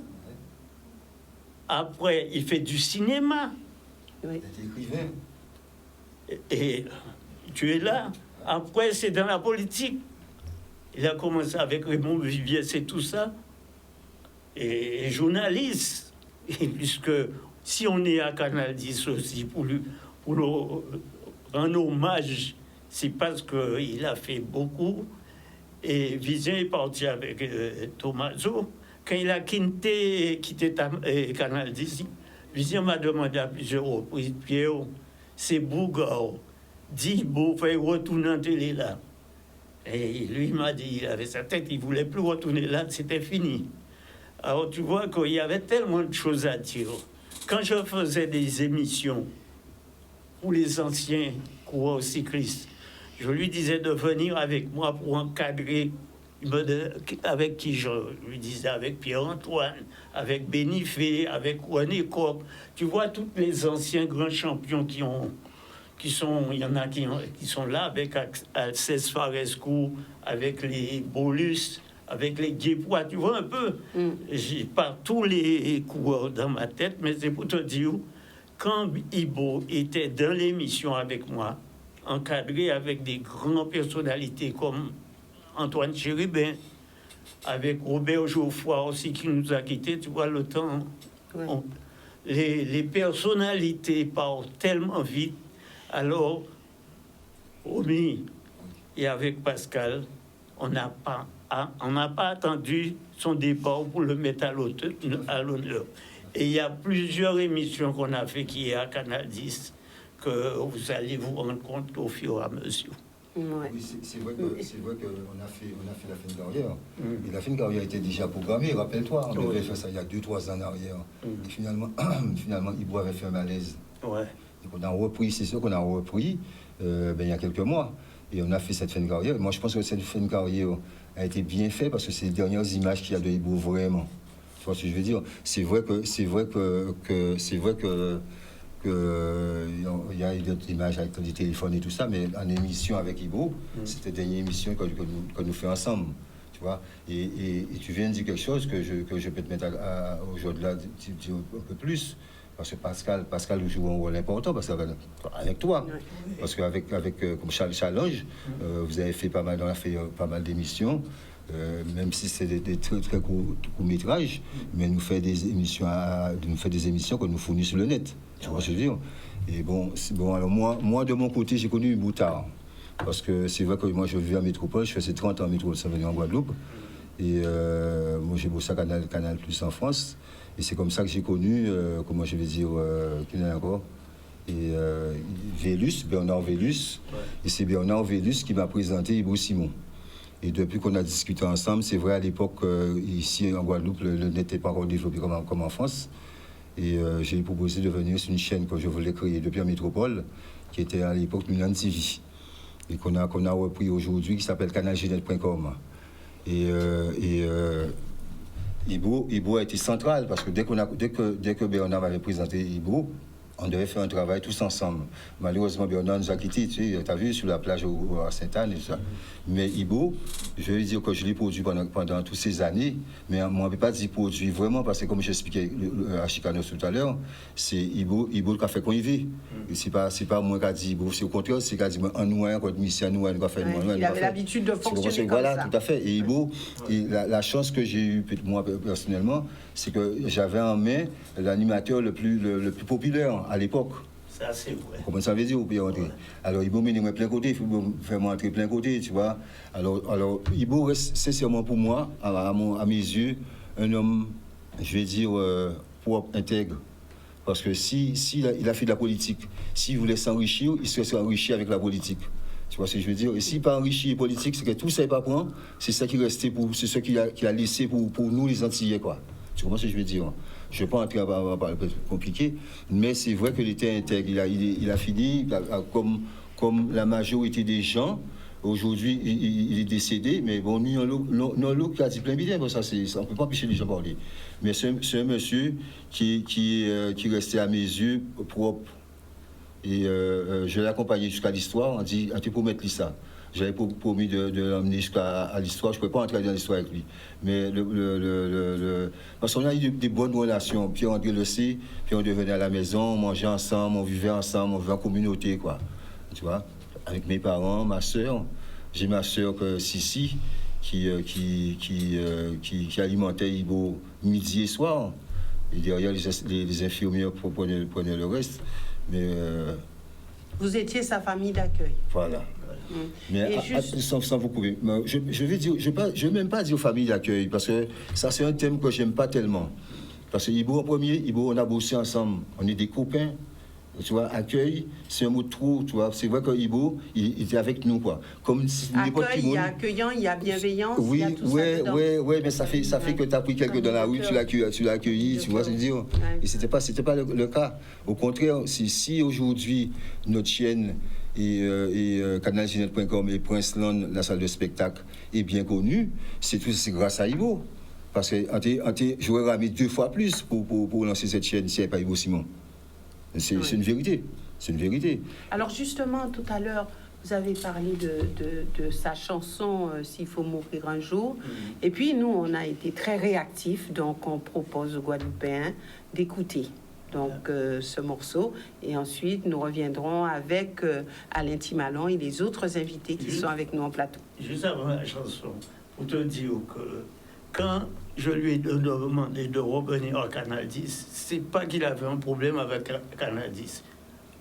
Après, il fait du cinéma. Oui. Et tu es là. Après, c'est dans la politique. Il a commencé avec Raymond Vivier, c'est tout ça. Et journaliste. Et puisque si on est à Canal 10 aussi, pour le rendre hommage, c'est parce qu'il a fait beaucoup. Et Vivian est parti avec Thomaso. Quand il a quitté Canal 10, Vivian m'a demandé à plusieurs reprises, Pierre, c'est Bougard, dis beau, il faut retourner en télé là. Et lui m'a dit, il avait sa tête, il ne voulait plus retourner là, c'était fini. Alors tu vois qu'il y avait tellement de choses à dire. Quand je faisais des émissions pour les anciens coureurs cyclistes, je lui disais de venir avec moi pour encadrer. Avec qui je lui disais, avec Pierre-Antoine, avec Bénifé, avec René Coq. Tu vois, tous les anciens grands champions qui ont il y en a qui sont là avec Alcès Faresco, avec les Bolus, avec les Guépois, tu vois un peu. J'ai pas tous les coureurs dans ma tête, mais c'est pour te dire, quand Ibo était dans l'émission avec moi, encadré avec des grandes personnalités comme Antoine Chérubin, avec Robert Geoffroy aussi qui nous a quittés, tu vois le temps. Ouais. Les personnalités partent tellement vite. Alors, Omi et avec Pascal, on n'a pas attendu son départ pour le mettre à l'honneur. Et il y a plusieurs émissions qu'on a fait qui est à Canal 10 que vous allez vous rendre compte au fur et à mesure. Ouais. Oui, c'est vrai qu'on a fait la fin de carrière. Et la fin de carrière était déjà programmée, rappelle-toi. On devait faire ça il y a 2-3 ans en arrière. Et finalement, Ibo avait fait un malaise. Ouais. Donc on a repris, c'est sûr qu'on a repris il y a quelques mois. Et on a fait cette fin de carrière. Moi, je pense que cette fin de carrière a été bien faite parce que c'est les dernières images qu'il y a de Ibo vraiment. Tu vois ce que je veux dire? C'est vrai que il y a d'autres images avec du téléphone et tout ça, mais en émission avec Ibo, c'était la dernière émission que nous faisons ensemble, tu vois. Et tu viens de dire quelque chose que je peux te mettre aujourd'hui là, un peu plus, parce que Pascal joue un rôle important, parce avec toi, parce qu'avec comme Challenge, vous avez fait pas mal d'émissions. Même si c'est des très très courts métrages, mais nous fait des émissions que nous fournissons sur le net. Tu vois ce que je veux dire? Et bon, alors moi de mon côté, j'ai connu Boutard. Parce que c'est vrai que moi je vis en métropole, je faisais 30 ans en métropole, ça venait en Guadeloupe. Et moi j'ai bossé à Canal Plus en France. Et c'est comme ça que j'ai connu, comment je vais dire, qu'il y en a encore. Et Bernard Vélus. Ouais. Et c'est Bernard Vélus qui m'a présenté Ibo Simon. Et depuis qu'on a discuté ensemble, c'est vrai, à l'époque, ici en Guadeloupe, le net n'était pas encore développé comme en France. Et j'ai proposé de venir sur une chaîne que je voulais créer depuis en métropole, qui était à l'époque Milan TV, et qu'on a repris aujourd'hui, qui s'appelle canalgenet.com. Et Ibo a été central, parce que dès que Bernard m'avait présenté Ibo, on devait faire un travail tous ensemble. Malheureusement, Bernard nous a quittés, tu as vu, sur la plage à Sainte-Anne et tout ça. Mais Ibo, je veux dire que je l'ai produit pendant toutes ces années, mais moi, on ne peut pas dire produit vraiment, parce que comme j'expliquais à Chicanos tout à l'heure, c'est Ibo qui a fait qu'on y vit. C'est pas moi qui a dit Ibo, c'est au contraire, c'est qui a dit en noir, quand mission noir, il a fait noir. Il avait l'habitude de fonctionner comme voilà, ça. Tout à fait. Et Ibo, la chance que j'ai eue, moi personnellement, c'est que j'avais en main l'animateur le plus populaire à l'époque. Ça, c'est vrai. Comment ça veut dire, vous pouvez rentrer. Alors, Ibo mène plein côté, il faut faire entrer plein côté, tu vois. Alors Ibo reste sincèrement pour moi, à mes yeux, un homme, je vais dire, propre, intègre. Parce que il a fait de la politique, s'il voulait s'enrichir, il serait enrichi avec la politique. Tu vois ce que je veux dire? Et s'il pas enrichi politique, c'est que tout ça n'est pas point, c'est ça qui restait c'est ce qu'il a laissé pour nous, les Antillais, quoi. Tu comprends ce que je veux dire? Je ne vais pas entrer à parler compliqué, mais c'est vrai qu'il était intègre. Il a fini, comme la majorité des gens. Aujourd'hui, il est décédé, mais bon, nous, non, l'autre qui a dit plein bien, bon, ça, on ne peut pas empêcher les gens de parler. Mais c'est un monsieur qui restait à mes yeux propre. Et je l'ai accompagné jusqu'à l'histoire, on dit, tu peux mettre ça. J'avais promis de l'emmener jusqu'à l'histoire. Je ne pouvais pas entrer dans l'histoire avec lui. Mais parce qu'on a eu des bonnes relations. Pierre-André le sait. Puis on devenait à la maison, on mangeait ensemble, on vivait ensemble, on vivait en communauté, quoi. Tu vois, avec mes parents, ma soeur. J'ai ma soeur Sissi qui alimentait Ibo midi et soir. Et derrière, les infirmières prenaient le reste. Mais vous étiez sa famille d'accueil. Voilà. Mais sans vous couper, je vais dire, je vais même pas dire famille d'accueil, parce que ça c'est un thème que j'aime pas tellement. Parce que Ibo en premier, Ibo on a bossé ensemble, on est des copains, tu vois, accueil, c'est un mot de trop, tu vois. C'est vrai que Ibo, il était avec nous, quoi. Comme si accueil, il y a accueillant, il y a bienveillance, il y a tout ça. Oui, mais ça fait que tu as pris quelqu'un dans la rue, tu l'as accueilli, tu vois, c'est dire. Ouais. Et c'était pas le cas. Au contraire, si aujourd'hui notre chaîne et canalgenet.com et Princeland, la salle de spectacle, est bien connue, c'est grâce à Ibo. Parce que j'aurais ramé 2 fois plus pour lancer cette chaîne si il n'y avait pas Ibo Simon. C'est une vérité. C'est une vérité. Alors justement, tout à l'heure, vous avez parlé de sa chanson S'il faut mourir un jour. Et puis nous, on a été très réactifs, donc on propose aux Guadeloupéens d'écouter donc ce morceau. Et ensuite, nous reviendrons avec Alain Timalon et les autres invités qui sont avec nous en plateau. Juste avant la chanson, pour te dire que quand je lui ai demandé de revenir au Canal 10, c'est pas qu'il avait un problème avec Canal 10.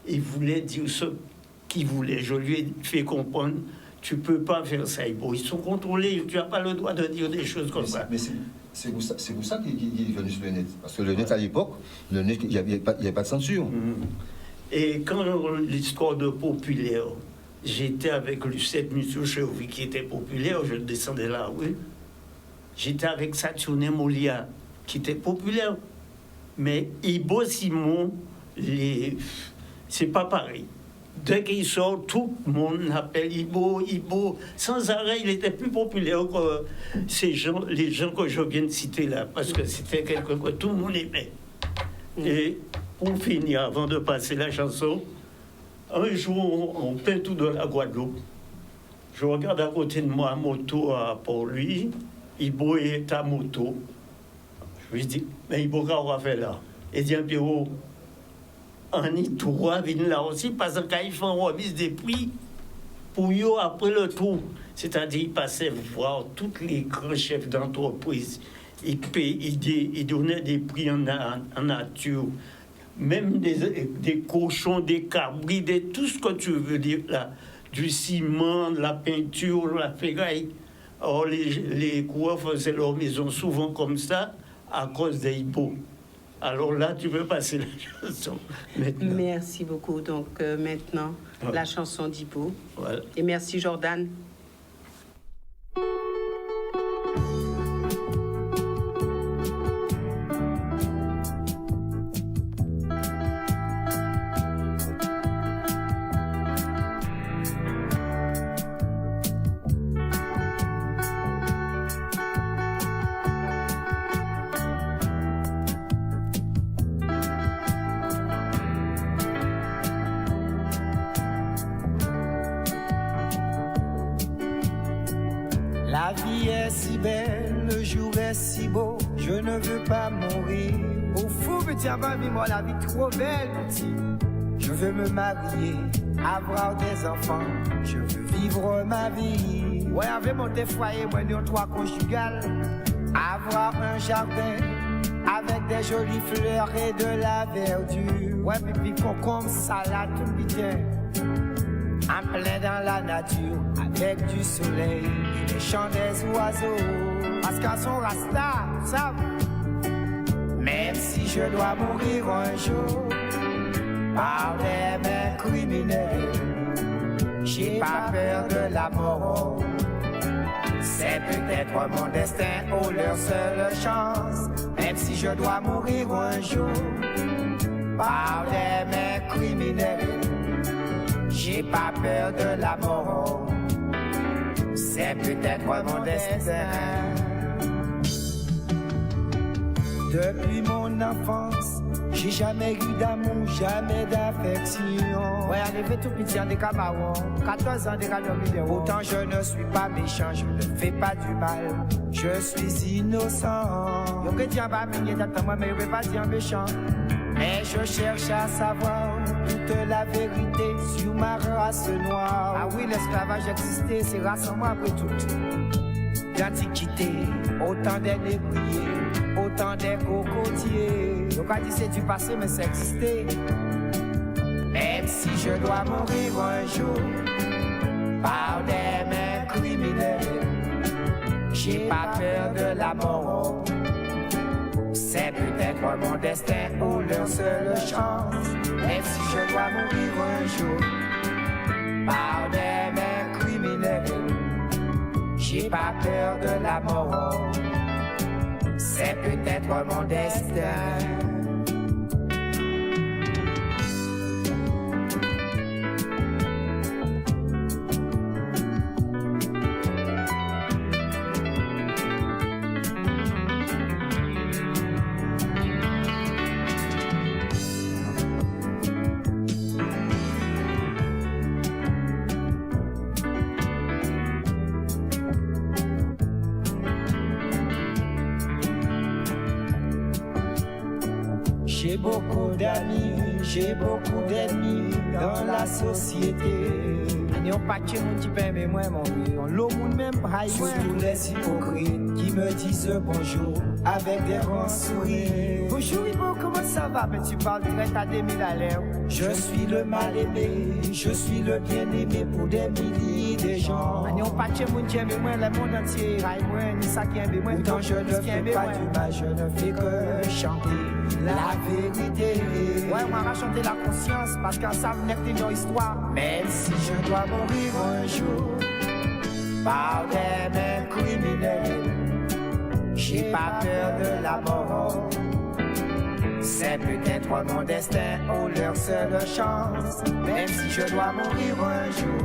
Il voulait dire ce qu'il voulait. Je lui ai fait comprendre, tu peux pas faire ça, Ibo. Ils sont contrôlés, tu n'as pas le droit de dire des choses comme ça. Mais c'est pour ça qu'il est venu sur le net. Parce que le net, à l'époque, il n'y avait pas de censure. Et quand l'histoire de Populaire, j'étais avec Lucette Musso-Chevry, qui était populaire, je descendais là, oui. J'étais avec Saturnin Molia, qui était populaire. Mais Ibo Simon, c'est pas pareil. Dès qu'il sort, tout le monde l'appelle Ibo. Sans arrêt, il était plus populaire que les gens que je viens de citer là, parce que c'était quelqu'un que tout le monde aimait. Et pour finir, avant de passer la chanson, un jour, on plein tout de la Guadeloupe. Je regarde à côté de moi, moto pour lui. Ibo est à moto. Je lui dis, mais Ibo, qu'est-ce qu'on va faire là? Il dit, Pierrot, on y trouve là aussi, parce qu'ils font remise des prix pour eux après le tour. C'est-à-dire, ils passaient voir tous les grands chefs d'entreprise. Ils donnaient des prix en nature. Même des cochons, des cabris, tout ce que tu veux dire là. Du ciment, de la peinture, de la ferraille. Or, les coureurs faisaient leur maison souvent comme ça à cause des hiboux. Alors là, tu peux passer la chanson maintenant. Merci beaucoup. Donc maintenant, la chanson d'Ibo. Voilà. Et merci Jordan. La vie est si belle, le jour est si beau, je ne veux pas mourir. Au fou, petit ami, moi la vie trop belle, petit. Je veux me marier, avoir des enfants, je veux vivre ma vie. Ouais, avec mon foyer, moi, nous trois conjugales, avoir un jardin avec des jolies fleurs et de la verdure. Ouais, pipi, concombre, salade, tout bien. En plein dans la nature, avec du soleil et les chants des oiseaux. Parce qu'à son rasta, ça. Même si je dois mourir un jour par des mains criminelles, j'ai pas peur de la mort. C'est peut-être mon destin ou leur seule chance. Même si je dois mourir un jour par des mains criminelles, j'ai pas peur de la mort, c'est peut-être mon destin. Depuis mon enfance, j'ai jamais eu d'amour, jamais d'affection. Ouais, arrivé tout petit en des camarons, 14 ans des cadres. Pourtant je ne suis pas méchant, je ne fais pas du mal, je suis innocent. Yo que tiens pas migné d'attendre moi, mais je vais pas dire méchant. Mais je cherche à savoir toute la vérité sur ma race noire. Ah oui, l'esclavage existait, c'est race en moi après tout. L'Antiquité, autant des négriers, autant des cocotiers. Donc on dit c'est du passé, mais ça existait. Même si je dois mourir un jour par des mains criminelles, j'ai pas peur de la mort. C'est peut-être mon destin ou leur seule chance. Même si je dois mourir un jour par des mains criminelles, j'ai pas peur de la mort. C'est peut-être mon destin. J'ai beaucoup d'amis, j'ai beaucoup d'ennemis dans la société. Et on pas de monde qui permet moi, mon vieux. On l'eau monde même pas. Surtout les hypocrites qui me disent bonjour avec des grands sourires. Bonjour, Ibo, comment ça va? Mais tu parles direct à 2000 à l'heure. Je suis le mal-aimé, je suis le bien-aimé pour des milliers de gens. Et on pas de monde qui aime moi, le monde entier. Moi, ni ça qui aime moi. Pourtant, je ne fais pas du mal, je ne fais que chanter la vérité. Ouais, on va chanter la conscience parce qu'en ça venait une histoire. Même si je dois mourir un jour par des mains criminelles, j'ai pas peur de la mort. C'est peut-être mon destin ou leur seule chance. Même si je dois mourir un jour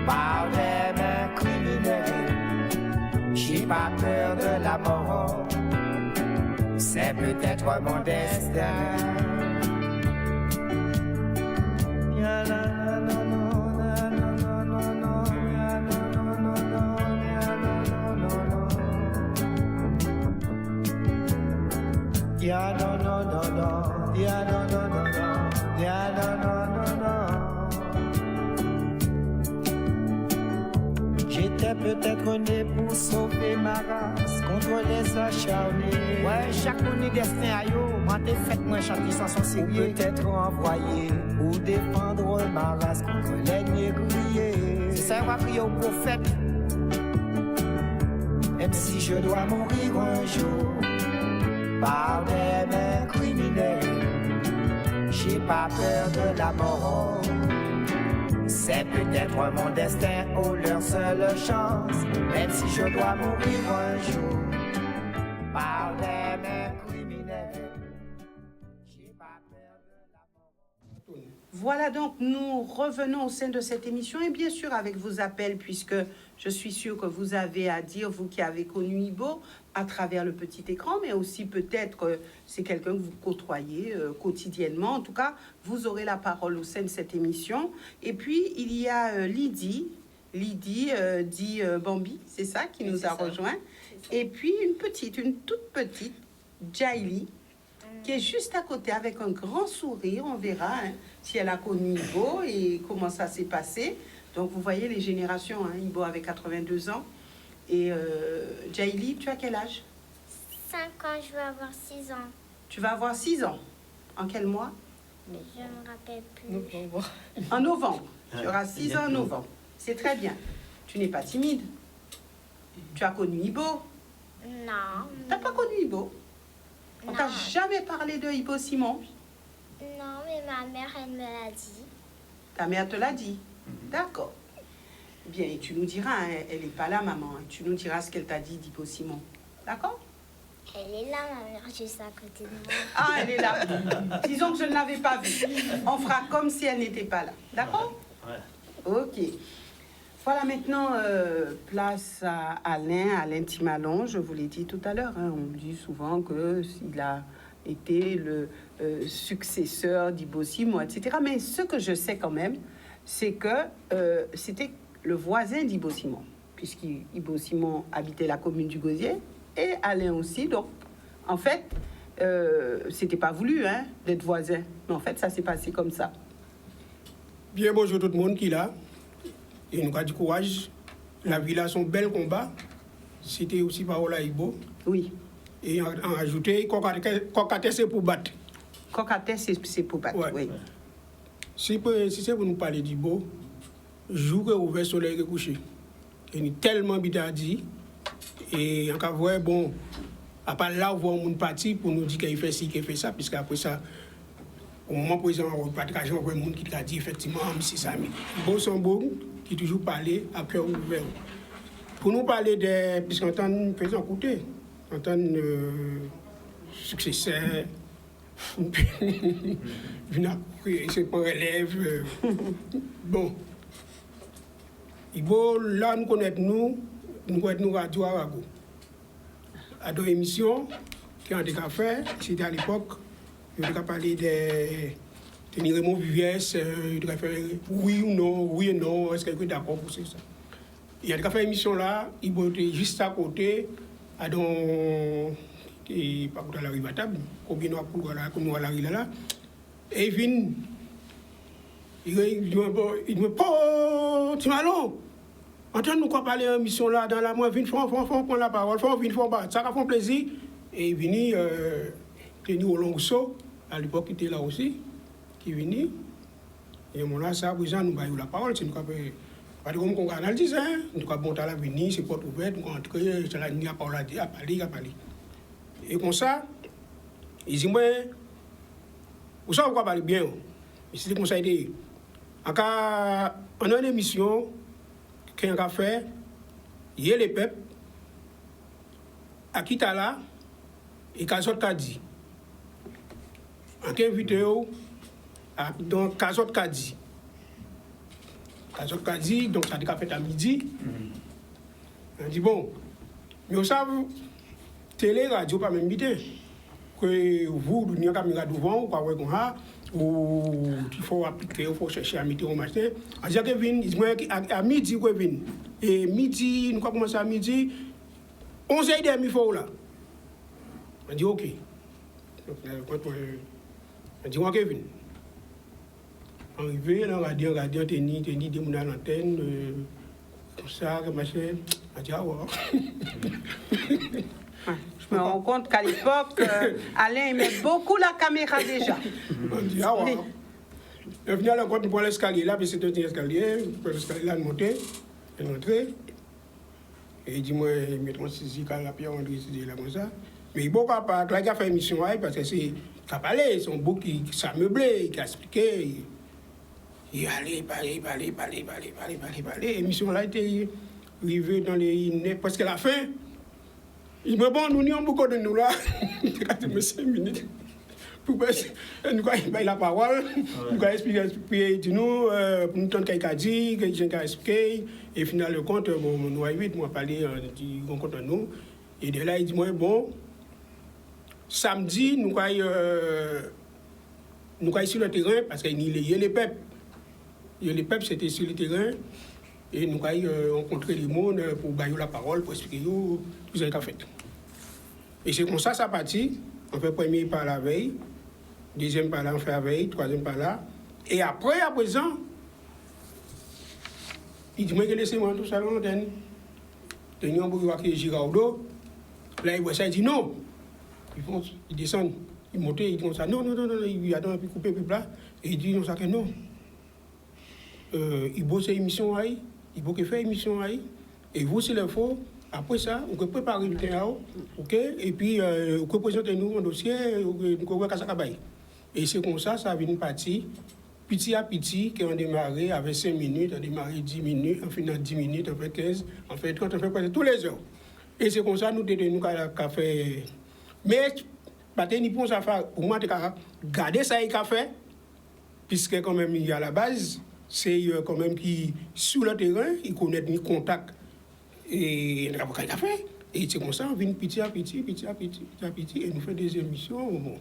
par des mains criminelles, j'ai pas peur de la mort. C'est peut-être mon destin. J'étais peut-être né pour sauver ma race contre les acharnés. Ouais, chaque monde est destin à yo. Moi, t'es fait, moi, chanter sans son sérieux. Ou peut-être envoyé pour défendre ma race contre les négriers. C'est ça, on va prier au prophète. Même si je dois mourir un jour par des mains criminelles, j'ai pas peur de la mort. C'est peut-être mon destin ou leur seule chance. Même si je dois mourir un jour par des mains criminelles, j'ai pas peur de la mort. Voilà, donc nous revenons au sein de cette émission et bien sûr avec vos appels, puisque je suis sûre que vous avez à dire, vous qui avez connu Ibo à travers le petit écran, mais aussi peut-être que c'est quelqu'un que vous côtoyez quotidiennement. En tout cas, vous aurez la parole au sein de cette émission. Et puis, il y a Lydie, dit Bambi, c'est ça, qui nous a rejoint. Et puis, une toute petite, Jaili, qui est juste à côté avec un grand sourire. On verra si elle a connu Ibo et comment ça s'est passé. Donc, vous voyez les générations, Ibo avait 82 ans. Et Jaili, tu as quel âge? 5 ans, je vais avoir 6 ans. Tu vas avoir 6 ans. En quel mois? Je ne me rappelle plus. En novembre. Tu auras 6 ans en novembre. C'est très bien. Tu n'es pas timide. Tu as connu Ibo? Non. Tu n'as pas connu Ibo? On t'a jamais parlé de Ibo Simon? Non, mais ma mère, elle me l'a dit. Ta mère te l'a dit? D'accord. Bien, et tu nous diras, elle n'est pas là, maman. Tu nous diras ce qu'elle t'a dit d'Ibo Simon. D'accord? Elle est là, ma mère, juste à côté de moi. Ah, elle est là. Disons que je ne l'avais pas vue. On fera comme si elle n'était pas là. D'accord? Ouais. Ok. Voilà maintenant, place à Alain Timalon. Je vous l'ai dit tout à l'heure. On dit souvent qu'il a été le successeur d'Ibo Simon, etc. Mais ce que je sais quand même, c'est que c'était le voisin d'Ibo Simon, puisqu'Ibo Simon habitait la commune du Gosier, et Alain aussi. Donc, en fait, c'était pas voulu d'être voisin. Mais en fait, ça s'est passé comme ça. Bien, bonjour tout le monde qui est là. Et nous avons du courage. La ville a son bel combat. C'était aussi parole à Ibo. Oui. Et en rajouter, Kokate, c'est pour battre. Kokate, c'est pour battre, oui. Si c'est pour nous parler d'Ibo, jour que ouvert soleil est couché. Il est tellement bidadi. Et encore vrai, bon, à part là, on voit mon parti pour nous dire qu'il fait ci, qu'il fait ça, puisqu'après ça, au moment présent, on ne peut pas dire un monde qui a dit effectivement, c'est ça. Ibo sont beaux, qui toujours parler à cœur ouvert. Pour nous parler de, puisqu'on entend faisant écouter, on entend successeur, c'est pas relève. Bon. Ibo, là, nous connaissons nous Radio Arago. À deux émissions qui ont déjà fait, c'était à l'époque, il a parlé de Raymond Viviès, il a fait oui ou non, est-ce que est d'accord pour ça? Il a fait une émission là, il était juste à côté, et pas contre la rive à table, combien nous avons la rive là, et il vient, il me pas, tu m'as long. Entends nous quoi parler en mission là, dans la mois, vient prendre la parole, vient bas, ça va faire plaisir, et il vient, tenir au long saut, à l'époque il était là aussi, qui vient, et mon là, ça, présent, nous avons la parole, c'est nous pas de comme qu'on analyse, hein. Nous avons bon à l'avenir, c'est porte ouverte, nous avons entré, c'est la nuit à parler, à parler. Et comme ça, ils disent, moi, vous savez pourquoi parler bien, mais c'est comme ça, on a une émission, qu'on a fait, il y a les peuples, à Kitala, et Kazot Kadi. En quelle vidéo, dans Kazot Kadi. Kazot Kadi, donc ça a été fait à midi. On dit bon, mais vous savez, télé, radio, pas même idée. Que vous, vous avez une caméra devant, ou pas, ou il faut appliquer, il faut chercher à midi au matin. On dit que à midi, et midi, nous avons commencé à midi, 11h30, il faut là. On dit ok. On dit ok, Kevin. Arrivé, on a dit, tenir des mouns à l'antenne, comme ça, machin. On dit, ah ouais. Je me rends compte qu'à l'époque, Alain aimait beaucoup la caméra déjà. On dit, ah ouais. On vient à la côte, on prend l'escalier là, puis c'est un escalier, on prend l'escalier là, on monte, on entre. Et il dit, moi, mettons saisie quand la pierre, on dit, là comme ça. Mais il ne peut pas, là, il a fait une émission, parce que c'est, il a parlé, son beau qui s'ameublé, qui a expliqué. Il allait parler. L'émission là était arrivée dans les presque à la fin. Il me bon, nous n'y avons beaucoup de nous là. Il a été 5 minutes. Pour nous avons la parole, nous avons expliqué de nous, pour nous entendre quelqu'un dit, quelqu'un a expliqué. Et finalement, le compte, nous avons 8 mois parlé du compte à nous. Et de là, il dit, moi, bon, samedi, nous allons sur le terrain parce qu'il y a les peuples. Les peuples, c'était sur le terrain. Et nous avons rencontré les monde pour bailler la parole, pour expliquer tout ce qu'on a fait. Et c'est comme ça, ça partit. On fait premier par la veille, deuxième par là, on fait la veille, troisième par là. Et après, à présent, il dit, moi, que laissez-moi tout ça dans l'antenne. Il y a un bourgeois qui est Giraudo. Là, il voit ça, il dit non. Il descend, il monte, il dit comme ça, non, il a puis coupé, puis là. Et il dit non, ça que non. Il bosse émission, il faut faire émission, et vous, s'il le faut, après ça, on peut préparer le terrain, ok, et puis on peut présenter nous un dossier, on peut voir ça. Et c'est comme ça, ça vient partir, petit à petit, qui ont démarré avec 5 minutes, on a démarré 10 minutes, on fait 10 minutes, on fait 15, on fait 30, on fait presque tous les heures. Et c'est comme ça, nous avons fait. Mais, pour moi, garder ça, il a fait, puisque quand même, il y a la base. C'est quand même qui, sur le terrain, ils connaissent les contacts et l'avocat a fait. Et c'est comme ça, on vient petit à petit, et nous faisons des émissions. Bon.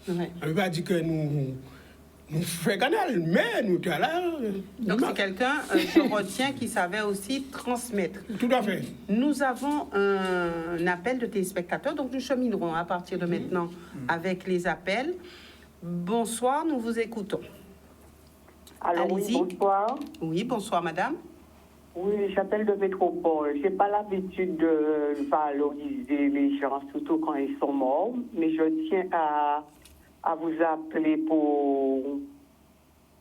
Ouais. On ne veut pas dire que nous faisons canal, mais nous sommes là. Donc c'est quelqu'un, je retiens, qui savait aussi transmettre. Tout à fait. Nous avons un appel de téléspectateurs, donc nous cheminerons à partir de maintenant avec les appels. Bonsoir, nous vous écoutons. Alors, oui, bonsoir. Oui, bonsoir, madame. Oui, j'appelle de Métropole. Je n'ai pas l'habitude de valoriser les gens, surtout quand ils sont morts, mais je tiens à vous appeler pour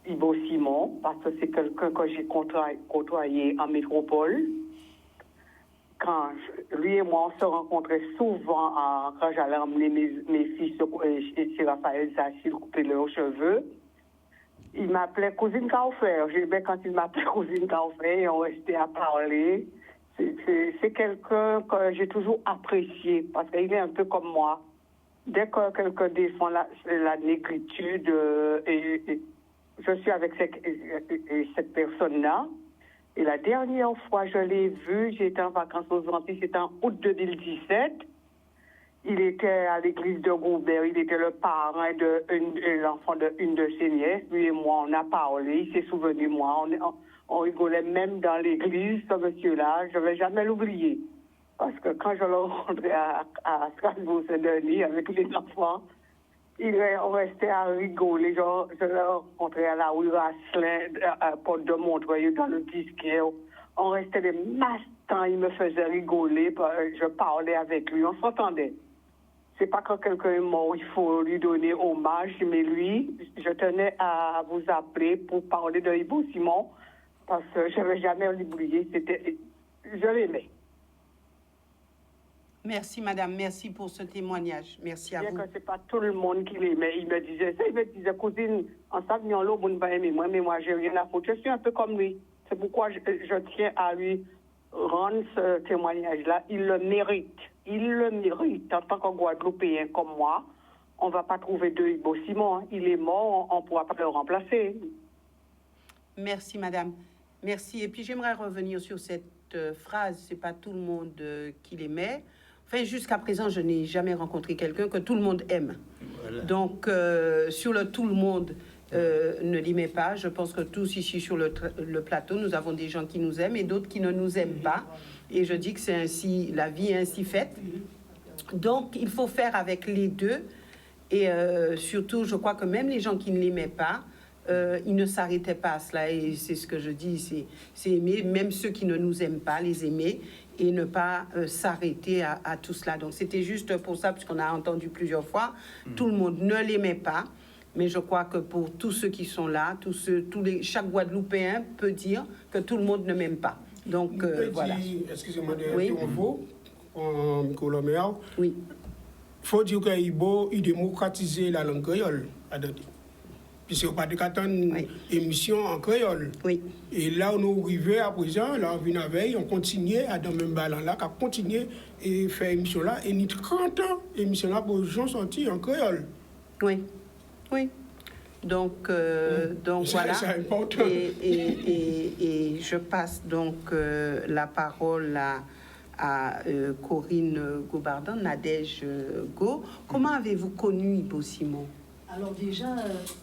Ibo Simon, parce que c'est quelqu'un que j'ai côtoyé en Métropole. Quand lui et moi, on se rencontrait souvent quand j'allais emmener mes filles chez Raphaël Zachil couper leurs cheveux. Il m'appelait cousine Kaufer. Quand il m'appelait cousine Kaufer, on restait à parler. C'est quelqu'un que j'ai toujours apprécié parce qu'il est un peu comme moi. Dès que quelqu'un défend la négritude, je suis avec cette personne-là. Et la dernière fois je l'ai vu, j'étais en vacances aux Antilles, c'était en août 2017. Il était à l'église de Goubert, il était le parrain de l'enfant d'une de ses nièces. Lui et moi, on a parlé, il s'est souvenu de moi. On rigolait même dans l'église, ce monsieur-là, je ne vais jamais l'oublier. Parce que quand je l'ai rencontré à Strasbourg ce dernier avec les enfants, on restait à rigoler. Genre, je l'ai rencontré à la rue Rasselin, à Porte de Montreuil, dans le disquaire. On restait des masses-temps, il me faisait rigoler. Je parlais avec lui, on s'entendait. C'est pas quand quelqu'un est mort, il faut lui donner hommage, mais lui, je tenais à vous appeler pour parler de Ibo Simon, parce que je ne vais jamais l'oublier. Je l'aimais. Merci, madame. Merci pour ce témoignage. Merci à vous. Bien que ce n'est pas tout le monde qui l'aimait. Il me disait ça. Il me disait, cousine, en s'avenant là, vous ne pas aimer moi, mais moi, j'ai rien à foutre. Je suis un peu comme lui. C'est pourquoi je tiens à lui rendre ce témoignage-là. Il le mérite. Il le mérite. En tant que Guadeloupéen comme moi, on ne va pas trouver de Ibo Simon. Il est mort, on ne pourra pas le remplacer. Merci, madame. Merci. Et puis, j'aimerais revenir sur cette phrase. Ce n'est pas tout le monde qui l'aimait. Enfin, jusqu'à présent, je n'ai jamais rencontré quelqu'un que tout le monde aime. Voilà. Donc, sur le tout le monde ne l'aimait pas. Je pense que tous ici sur le plateau, nous avons des gens qui nous aiment et d'autres qui ne nous aiment pas. Et je dis que c'est ainsi, la vie est ainsi faite. Donc, il faut faire avec les deux. Et surtout, je crois que même les gens qui ne l'aimaient pas, ils ne s'arrêtaient pas à cela. Et c'est ce que je dis, c'est aimer, même ceux qui ne nous aiment pas, les aimer et ne pas s'arrêter à tout cela. Donc, c'était juste pour ça, puisqu'on a entendu plusieurs fois, tout le monde ne l'aimait pas. Mais je crois que pour tous ceux qui sont là, chaque Guadeloupéen peut dire que tout le monde ne m'aime pas. Donc, voilà. Excusez-moi de oui. Oui. Il faut dire que Ibo, il démocratisait la langue créole. Puisqu'on pas de une émission en créole. Oui. Et là, on est arrivé à présent, là, on vient à veille, on continue à dans le même ballon là, à continuer et faire émission là. Et nous 30 ans, émission là pour les gens sortis en créole. Oui. Oui. Donc voilà. C'est important. Et je passe donc la parole à Corinne Gaubardin, Nadège Go. Comment avez-vous connu Ibo Simon? Alors déjà,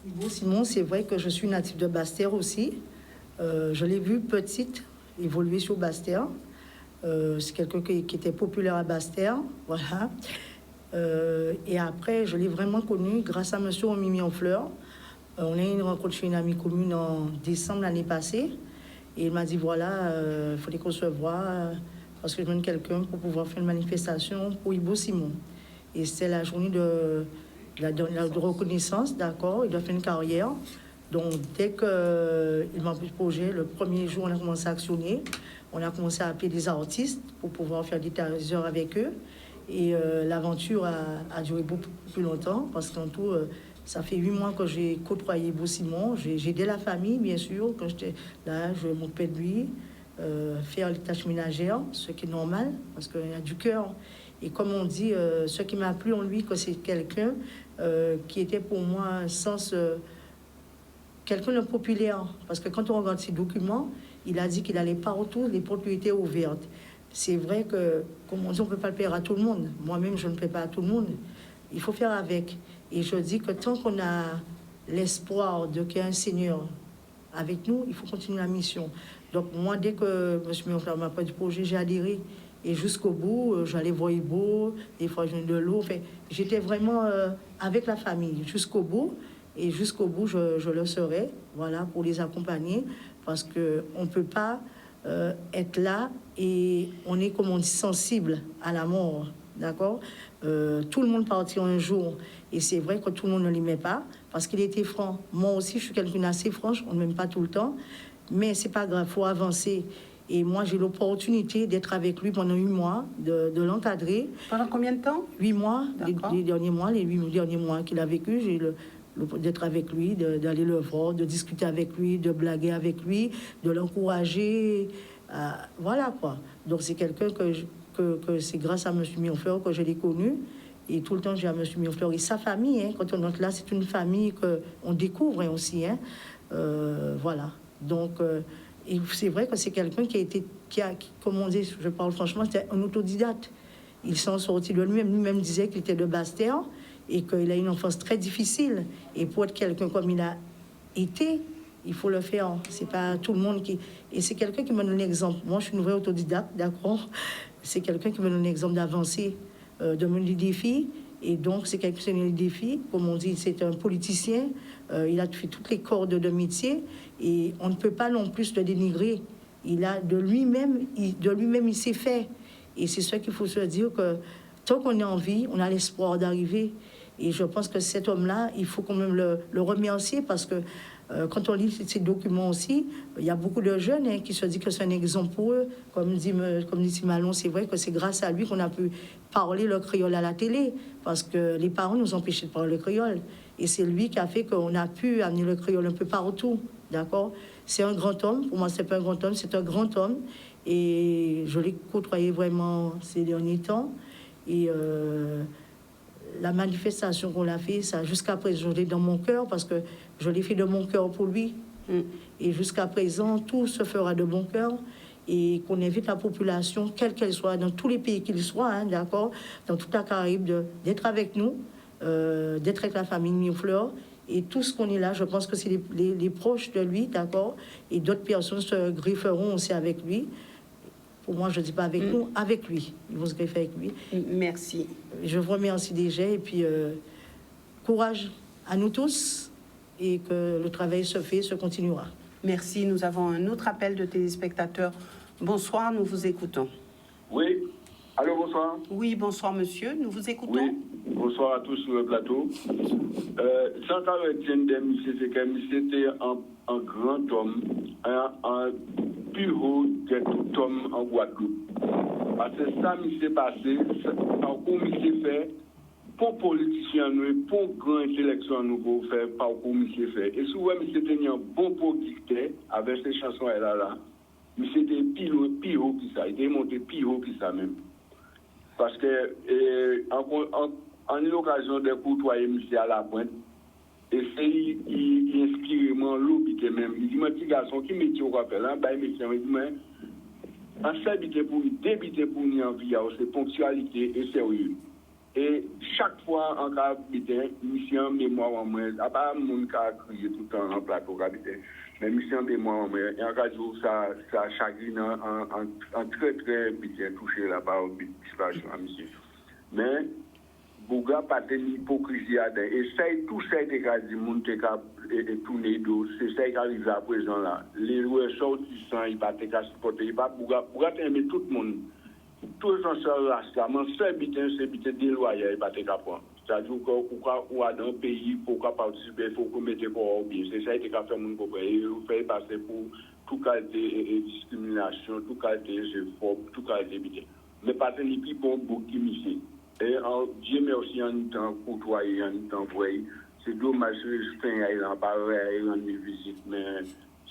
Ibo Simon, c'est vrai que je suis native de Basse-Terre aussi. Je l'ai vu petite, évoluer sur Basse-Terre. C'est quelqu'un qui était populaire à Basse-Terre, voilà. Et après, je l'ai vraiment connu grâce à monsieur Mimi en Fleur. On a eu une rencontre chez une amie commune en décembre l'année passée. Et il m'a dit, voilà, il fallait qu'on se voit parce que je demande quelqu'un pour pouvoir faire une manifestation pour Ibo Simon. Et c'était la journée de reconnaissance, d'accord, il doit faire une carrière. Donc, dès qu'il m'a pris le projet, le premier jour, on a commencé à actionner. On a commencé à appeler des artistes pour pouvoir faire des heures avec eux. Et l'aventure a duré beaucoup plus longtemps parce qu'en tout, ça fait 8 mois que j'ai côtoyé Ibo Simon. J'ai aidé la famille, bien sûr. Quand j'étais là, je m'occupais de lui, faire les tâches ménagères, ce qui est normal parce qu'il y a du cœur. Et comme on dit, ce qui m'a plu en lui, que c'est quelqu'un qui était pour moi un sens, quelqu'un de populaire. Parce que quand on regarde ses documents, il a dit qu'il allait partout, les portes lui étaient ouvertes. C'est vrai que, comme on dit, on ne peut pas le plaire à tout le monde. Moi-même, je ne plais pas à tout le monde. Il faut faire avec. Et je dis que tant qu'on a l'espoir de qu'il y ait un Seigneur avec nous, il faut continuer la mission. Donc moi, dès que je me suis m'a pas du projet, j'ai adhéré. Et jusqu'au bout, j'allais voir Ibo, des fois je venais de l'eau. Enfin, j'étais vraiment avec la famille jusqu'au bout. Et jusqu'au bout, je le serai, voilà, pour les accompagner. Parce qu'on ne peut pas être là et on est, comme on dit, sensible à la mort. D'accord? Tout le monde partira un jour. Et c'est vrai que tout le monde ne l'aimait pas parce qu'il était franc. Moi aussi, je suis quelqu'un d'assez franche. On ne m'aime pas tout le temps. Mais c'est pas grave, il faut avancer. Et moi, j'ai l'opportunité d'être avec lui pendant 8 mois, de l'encadrer. Pendant combien de temps? 8 mois, les derniers mois, les 8 derniers mois qu'il a vécu, j'ai d'être avec lui, d'aller le voir, de discuter avec lui, de blaguer avec lui, de l'encourager. Voilà quoi. Donc c'est quelqu'un que c'est grâce à M. Mionfleur que je l'ai connu. Et tout le temps, j'ai à M. Mionfleur et sa famille. Hein, quand on entre là, c'est une famille qu'on découvre hein, aussi. Hein. Voilà. Donc... et c'est vrai que c'est quelqu'un qui a, comme on dit, je parle franchement, c'était un autodidacte. Il s'en sortit de lui-même. Lui-même disait qu'il était de Basse-Terre et qu'il a une enfance très difficile. Et pour être quelqu'un comme il a été, il faut le faire. C'est pas tout le monde qui... Et c'est quelqu'un qui me donne l'exemple. Moi, je suis une vraie autodidacte, d'accord. c'est quelqu'un qui me donne un exemple d'avancée, de mener des défis. Et donc, c'est quelqu'un qui a des défis. Comme on dit, c'est un politicien. Il a fait toutes les cordes de métier. Et on ne peut pas non plus le dénigrer. Il a de lui-même, il s'est fait. Et c'est ça qu'il faut se dire, que tant qu'on est en vie, on a l'espoir d'arriver. Et je pense que cet homme-là, il faut quand même le remercier, parce que quand on lit ces documents aussi, il y a beaucoup de jeunes qui se disent que c'est un exemple pour eux. Comme dit Malon, c'est vrai que c'est grâce à lui qu'on a pu parler le créole à la télé, parce que les parents nous empêchaient de parler le créole. Et c'est lui qui a fait qu'on a pu amener le créole un peu partout. D'accord? C'est un grand homme. Pour moi, c'est pas un grand homme, c'est un grand homme. Et je l'ai côtoyé vraiment ces derniers temps. Et la manifestation qu'on a fait, ça, jusqu'à présent, je l'ai dans mon cœur, parce que je l'ai fait de mon cœur pour lui. Et jusqu'à présent, tout se fera de mon cœur. Et qu'on invite la population, quelle qu'elle soit, dans tous les pays qu'il soit, hein, d'accord, dans toute la Caraïbe, d'être avec nous, d'être avec la famille Mirefleur. Et tout ce qu'on est là, je pense que c'est les proches de lui, d'accord, et d'autres personnes se grefferont aussi avec lui. Pour moi, je ne dis pas avec nous, avec lui. Ils vont se greffer avec lui. Merci. Je vous remercie déjà, et puis courage à nous tous, et que le travail se continuera. Merci. Nous avons un autre appel de téléspectateurs. Bonsoir, nous vous écoutons. Oui. Allô, bonsoir. Oui, bonsoir, monsieur. Nous vous écoutons. Oui. Bonsoir à tous sur le plateau. Sans qu'à monsieur, c'est que monsieur était un grand homme, un bureau de tout homme en Guadeloupe. Parce que ça, monsieur passé, par quoi monsieur fait, pour politiciens, nous, pour grand sélection, nous, pour faire, par quoi monsieur fait. Et souvent, monsieur tenait un bon producteur avec ces chansons là. Monsieur était pire haut que ça. Il était monté pire haut que ça même. Parce que, en l'occasion de côtoyer monsieur à la pointe, et c'est il inspire mon l'obité même. Il dit, mon petit garçon, qui métier au rappel, hein, bah, monsieur, il dit, mais, en fait, débiter pour nous en vie, c'est ponctualité et sérieux. Et chaque fois, en cas de monsieur en mémoire en moi, à part mon cas crier tout le temps en plateau, mais monsieur en mémoire en moi, et en cas de jour, ça chagrine en très, très bien touché là-bas au disparition à monsieur. Mais, Bouga pas de l'hypocrisie à des. Et ça, tout ça est dit, mon et tourner d'eau, c'est ça qui arrive à présent là. Les joueurs sortissants, ils battent qu'à supporter. Bouga aime tout le monde. Tout le monde là, mais seul bitin, c'est bitin déloyal, ils battent qu'à point. C'est-à-dire qu'on a dans un pays, pour participer, il faut qu'on mette au bien. C'est ça qui a fait mon copain. Et vous faites passer pour tout cas de discrimination, tout cas de xénophobe, tout cas de bitin. Mais pas de l'hypocrisie pour beaucoup qui m'y. Et Dieu merci en temps côtoyer, en temps voyer. C'est dommage que je n'ai pas rendre visite, mais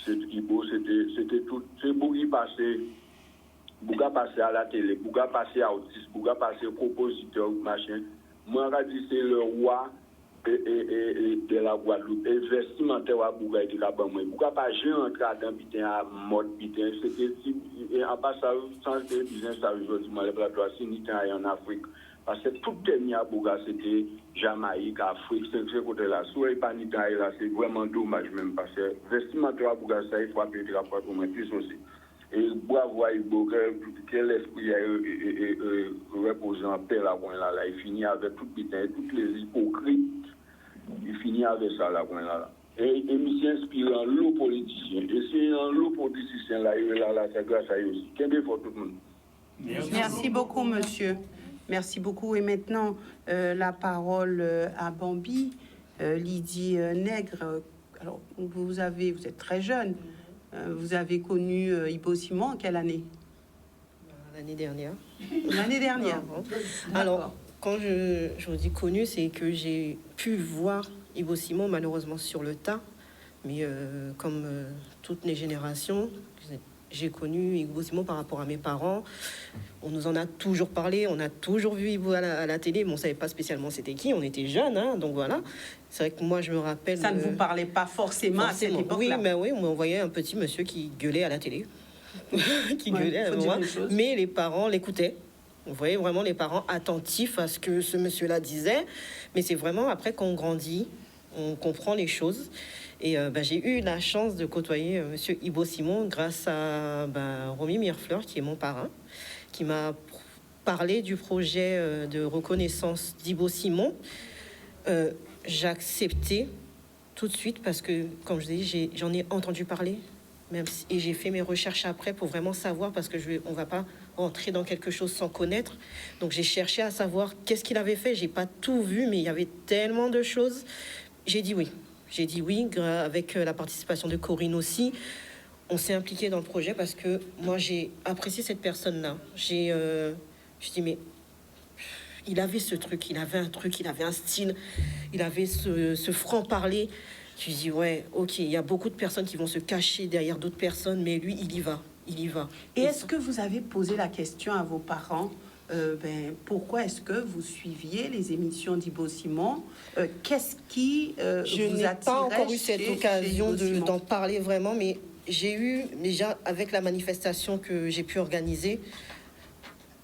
c'était tout. C'est Bougui passé. Bouga passé à la télé, Bouga passé à autiste, Bouga passé au compositeur, machin. Moi, je dis c'est le roi de la Guadeloupe. Et vestimentaire à Bouga était là-bas. Bouga pas j'ai entré dans bitin à mode bitin. C'était en passant sans business ça aujourd'hui, moi les plateaux c'est ni en Afrique. Parce que tout dernier à Bouga c'était Jamaïque, Afrique, c'est ce côté-là. Soit pas ni là, c'est vraiment dommage même parce que vestimentaire à Bouga ça il faut appeler le rapport pour moi plus aussi. Et bravo à Ibo, quel esprit repose en paix là, il finit avec tout toutes les hypocrites, il finit avec ça là, Et monsieur inspirant l'eau politicien, et c'est un lot politicien là, c'est grâce à eux aussi. Qu'est-ce qu'il faut tout le monde? Merci beaucoup, monsieur. Merci beaucoup. Et maintenant, la parole à Bambi, Lydie Nègre. Alors, vous êtes très jeune. Vous avez connu Ibo Simon en quelle année? L'année dernière. L'année dernière. Alors, quand je vous dis connu, c'est que j'ai pu voir Ibo Simon malheureusement sur le tas, mais comme toutes les générations, j'ai connu Ibo Simon par rapport à mes parents. On nous en a toujours parlé, on a toujours vu Ibo à la télé, mais on ne savait pas spécialement c'était qui, on était jeunes, hein, donc voilà. C'est vrai que moi, je me rappelle... Ça ne vous parlait pas forcément à cette époque-là? Oui, mais oui, on voyait un petit monsieur qui gueulait à la télé. Qui gueulait à la télé. Mais les parents l'écoutaient. On voyait vraiment les parents attentifs à ce que ce monsieur-là disait. Mais c'est vraiment après qu'on grandit, on comprend les choses. Et j'ai eu la chance de côtoyer monsieur Ibo Simon grâce à Romy Mirefleur, qui est mon parrain, qui m'a parlé du projet de reconnaissance d'Ibo Simon, j'ai accepté tout de suite parce que, comme je dis, j'en ai entendu parler, et j'ai fait mes recherches après pour vraiment savoir, parce que on ne va pas rentrer dans quelque chose sans connaître. Donc j'ai cherché à savoir qu'est-ce qu'il avait fait. J'ai pas tout vu, mais il y avait tellement de choses. J'ai dit oui. J'ai dit oui, avec la participation de Corinne aussi. On s'est impliqué dans le projet parce que moi, j'ai apprécié cette personne-là. Je dis, mais il avait ce truc, il avait un truc, il avait un style, il avait ce franc-parler. Je dis, ouais, ok, il y a beaucoup de personnes qui vont se cacher derrière d'autres personnes, mais lui, il y va, il y va. Et est-ce que vous avez posé la question à vos parents pourquoi est-ce que vous suiviez les émissions d'Ibo Simon? Qu'est-ce qui je vous n'ai attirait pas encore eu cette chez occasion Ibo Simon? d'en parler vraiment, mais j'ai eu, déjà, avec la manifestation que j'ai pu organiser,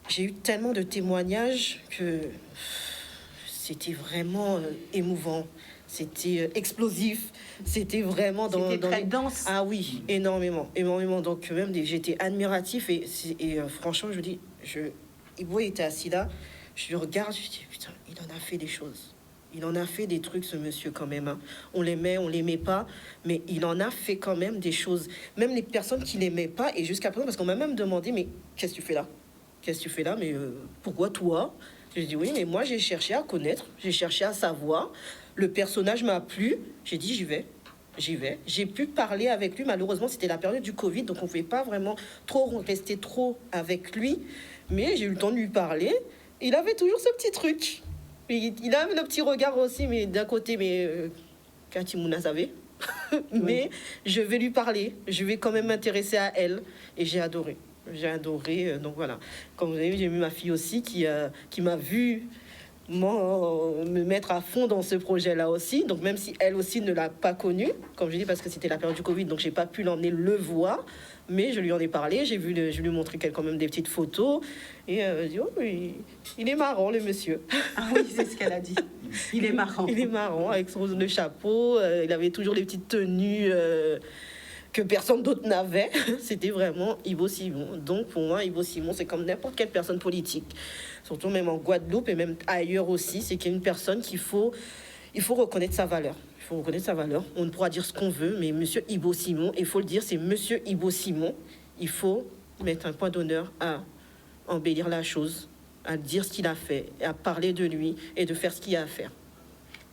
j'ai eu tellement de témoignages que c'était vraiment émouvant. C'était explosif, c'était vraiment dans très dense. Ah oui, énormément. Donc même j'étais admiratif et franchement, je dis, Ibo était assis là, je le regarde, je dis putain, il en a fait des choses. Il en a fait des trucs, ce monsieur, quand même. Hein. On l'aimait, on l'aimait pas, mais il en a fait quand même des choses. Même les personnes qui l'aimaient pas, et jusqu'à présent, parce qu'on m'a même demandé, mais qu'est-ce que tu fais là? Qu'est-ce que tu fais là? Mais pourquoi toi? J'ai dit oui, mais moi j'ai cherché à connaître, j'ai cherché à savoir. Le personnage m'a plu, j'ai dit j'y vais. J'ai pu parler avec lui. Malheureusement, c'était la période du Covid, donc on ne pouvait pas vraiment rester trop avec lui. Mais j'ai eu le temps de lui parler. Il avait toujours ce petit truc. Il a le petit regard aussi, mais d'un côté, mais Katimouna savait. Mais je vais lui parler. Je vais quand même m'intéresser à elle. Et j'ai adoré. Donc voilà. Comme vous avez vu, j'ai vu ma fille aussi qui m'a vu me mettre à fond dans ce projet-là aussi. Donc même si elle aussi ne l'a pas connu, comme je dis, parce que c'était la période du Covid, donc j'ai pas pu l'emmener le voir, mais je lui en ai parlé, je lui ai montré quand même des petites photos, et je dis, oh, il est marrant, le monsieur. Ah oui, c'est ce qu'elle a dit. Il est marrant. Il est marrant, avec le chapeau, il avait toujours les petites tenues que personne d'autre n'avait. C'était vraiment Ibo Simon. Donc pour moi, Ibo Simon, c'est comme n'importe quelle personne politique, surtout même en Guadeloupe et même ailleurs aussi. C'est qu'il y a une personne il faut reconnaître sa valeur. Il faut reconnaître sa valeur. On ne pourra dire ce qu'on veut, mais monsieur Ibo Simon, il faut le dire, c'est monsieur Ibo Simon. Il faut mettre un point d'honneur à embellir la chose, à dire ce qu'il a fait, à parler de lui et de faire ce qu'il y a à faire.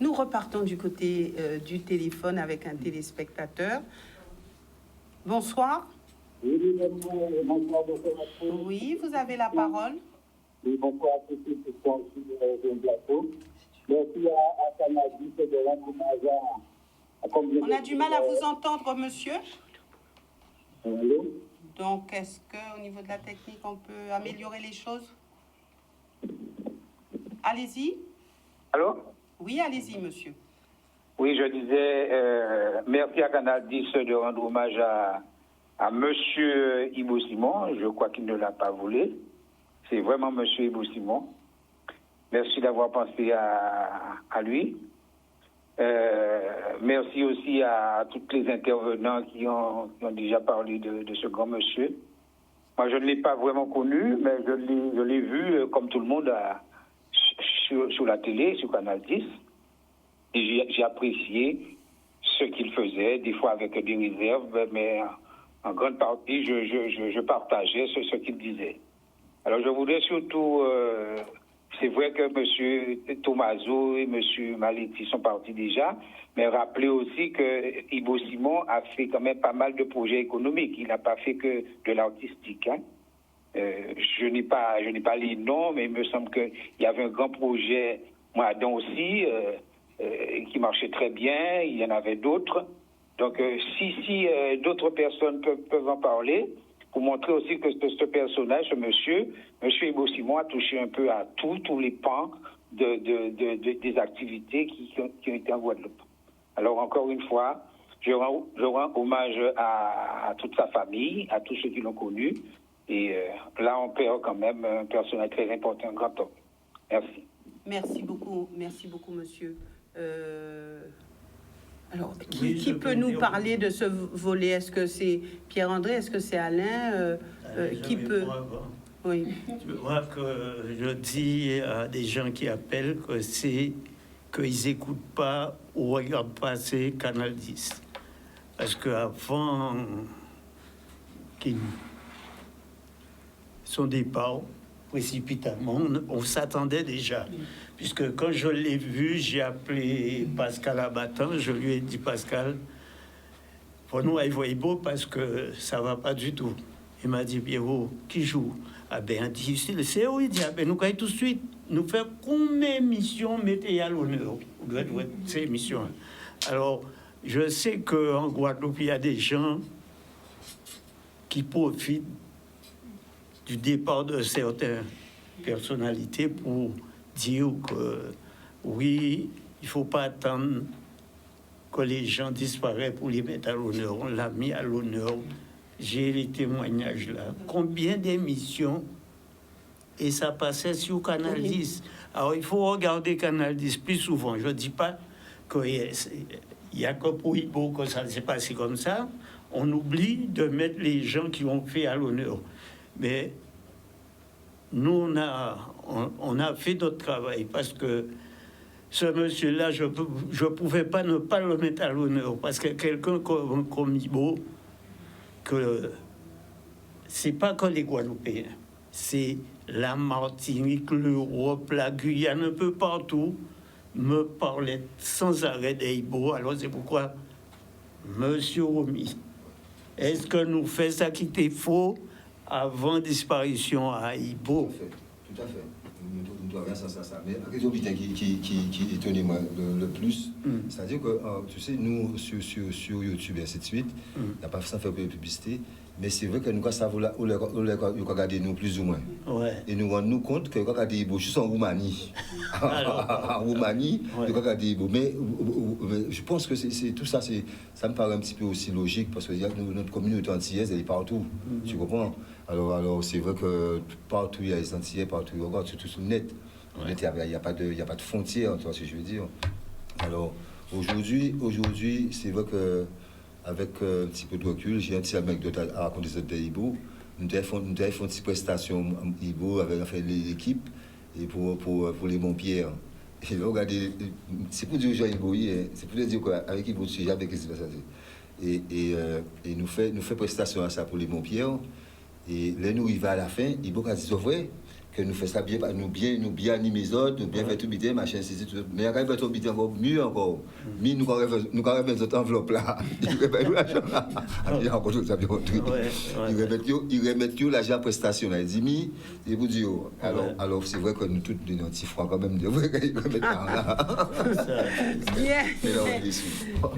Nous repartons du côté du téléphone avec un téléspectateur. Bonsoir. Oui, vous avez la parole. Oui, bonsoir à tous ceux qui sont sur le plateau. Merci à Canadi de rendre hommage à On a du mal à vous entendre, monsieur. Allô? Donc, est-ce qu'au niveau de la technique, on peut améliorer les choses? Allez-y. Allô? Oui, allez-y, monsieur. Oui, je disais merci à Canal 10 de rendre hommage à monsieur Ibo Simon. Je crois qu'il ne l'a pas voulu. C'est vraiment monsieur Ibo Simon. Merci d'avoir pensé à lui. Merci aussi à tous les intervenants qui ont déjà parlé de ce grand monsieur. Moi, je ne l'ai pas vraiment connu, mais je l'ai vu, comme tout le monde, sur la télé, sur Canal 10. Et j'ai apprécié ce qu'il faisait, des fois avec des réserves, mais en grande partie, je partageais ce qu'il disait. Alors, je voudrais surtout... c'est vrai que M. Thomaso et M. Maletti sont partis déjà, mais rappeler aussi que Ibo Simon a fait quand même pas mal de projets économiques. Il n'a pas fait que de l'artistique. Hein. Je n'ai pas les noms, mais il me semble qu'il y avait un grand projet, Moadon aussi, qui marchait très bien. Il y en avait d'autres. Donc, si d'autres personnes peuvent en parler, pour montrer aussi que ce personnage, ce monsieur Ibo Simon, a touché un peu à tous les pans des activités qui ont été en Guadeloupe. Alors, encore une fois, je rends hommage à toute sa famille, à tous ceux qui l'ont connu. Et là, on perd quand même un personnage très important, un grand homme. Merci. Merci beaucoup, monsieur. Alors, qui peut nous parler de ce volet? Est-ce que c'est Pierre-André? Est-ce que c'est Alain? Qui peut... Oui. Tu vois que je dis à des gens qui appellent que c'est qu'ils n'écoutent pas ou regardent pas assez Canal 10. Parce qu'avant son départ, précipitamment, on s'attendait déjà. Puisque quand je l'ai vu, j'ai appelé Pascal Abattant, je lui ai dit, Pascal, pour nous, il voit beau parce que ça va pas du tout. Il m'a dit, Pierrot, qui joue? Ah ben, c'est où il dit, ah ben, nous, tout de suite, nous faire combien d'émissions mettez à l'honneur? Ces émissions. Alors, je sais qu'en Guadeloupe, il y a des gens qui profitent du départ de certaines personnalités pour dire que oui, il ne faut pas attendre que les gens disparaissent pour les mettre à l'honneur. On l'a mis à l'honneur. J'ai les témoignages là. Combien d'émissions et ça passait sur Canal 10. Alors il faut regarder Canal 10 plus souvent. Je ne dis pas qu'il y a que pour Ibo que ça s'est passé comme ça. On oublie de mettre les gens qui ont fait à l'honneur. Mais nous, on a fait notre travail parce que ce monsieur-là, je ne pouvais pas ne pas le mettre à l'honneur parce que quelqu'un comme Ibo, que c'est pas que les Guadeloupéens, c'est la Martinique, l'Europe, la Guyane, un peu partout, me parlait sans arrêt d'Ibo. Alors c'est pourquoi, monsieur Romy, est-ce que nous faisons ça qui était faux avant disparition à Ibo? Tout à fait. Nous doit rien sans ça. Mais la question qui étonnait moi le plus, c'est-à-dire que, tu sais, nous, sur YouTube et ainsi de suite, on n'a pas sans faire de publicité, mais c'est vrai que nous, ça vaut là, on regarder nous plus ou moins. Ouais. Et nous rendons compte que regarder Ibo, juste en Roumanie. En Roumanie, nous regarder Ibo. Mais je pense que c'est tout ça, ça me paraît un petit peu aussi logique, parce que notre communauté antillaise, elle est partout. Tu comprends? Alors c'est vrai que partout il y a les Antillais, partout il regarde, surtout sur le net. Ouais. Il n'y a pas de frontières, tu vois ce que je veux dire. Alors aujourd'hui, c'est vrai que avec un petit peu de recul, j'ai un petit anecdote à raconter ça de Ibo. Nous avons fait une petite prestation Ibo avec l'équipe et pour les Montpierre. Et là, regardez, c'est pour dire aux gens Ibo, c'est pour dire qu'avec Ibo, tu sais jamais qu'est-ce qui va se passer. Et nous fait prestation à ça pour les Montpierre. Et là, nous, il va à la fin, il faut c'est vrai que nous faisons ça bien, nous bien animer les autres, nous bien faire tout biter, machin, c'est tout. Mais quand il va tout biter encore mieux encore, mais nous, quand on remet notre enveloppe là, il remet l'argent là. Il encore chose, ça bien compris. Il remet tout l'argent prestation là. Il dit, il vous dit, alors c'est vrai que nous tous, nos petits froids quand même, de vrai qu'ils remettent là.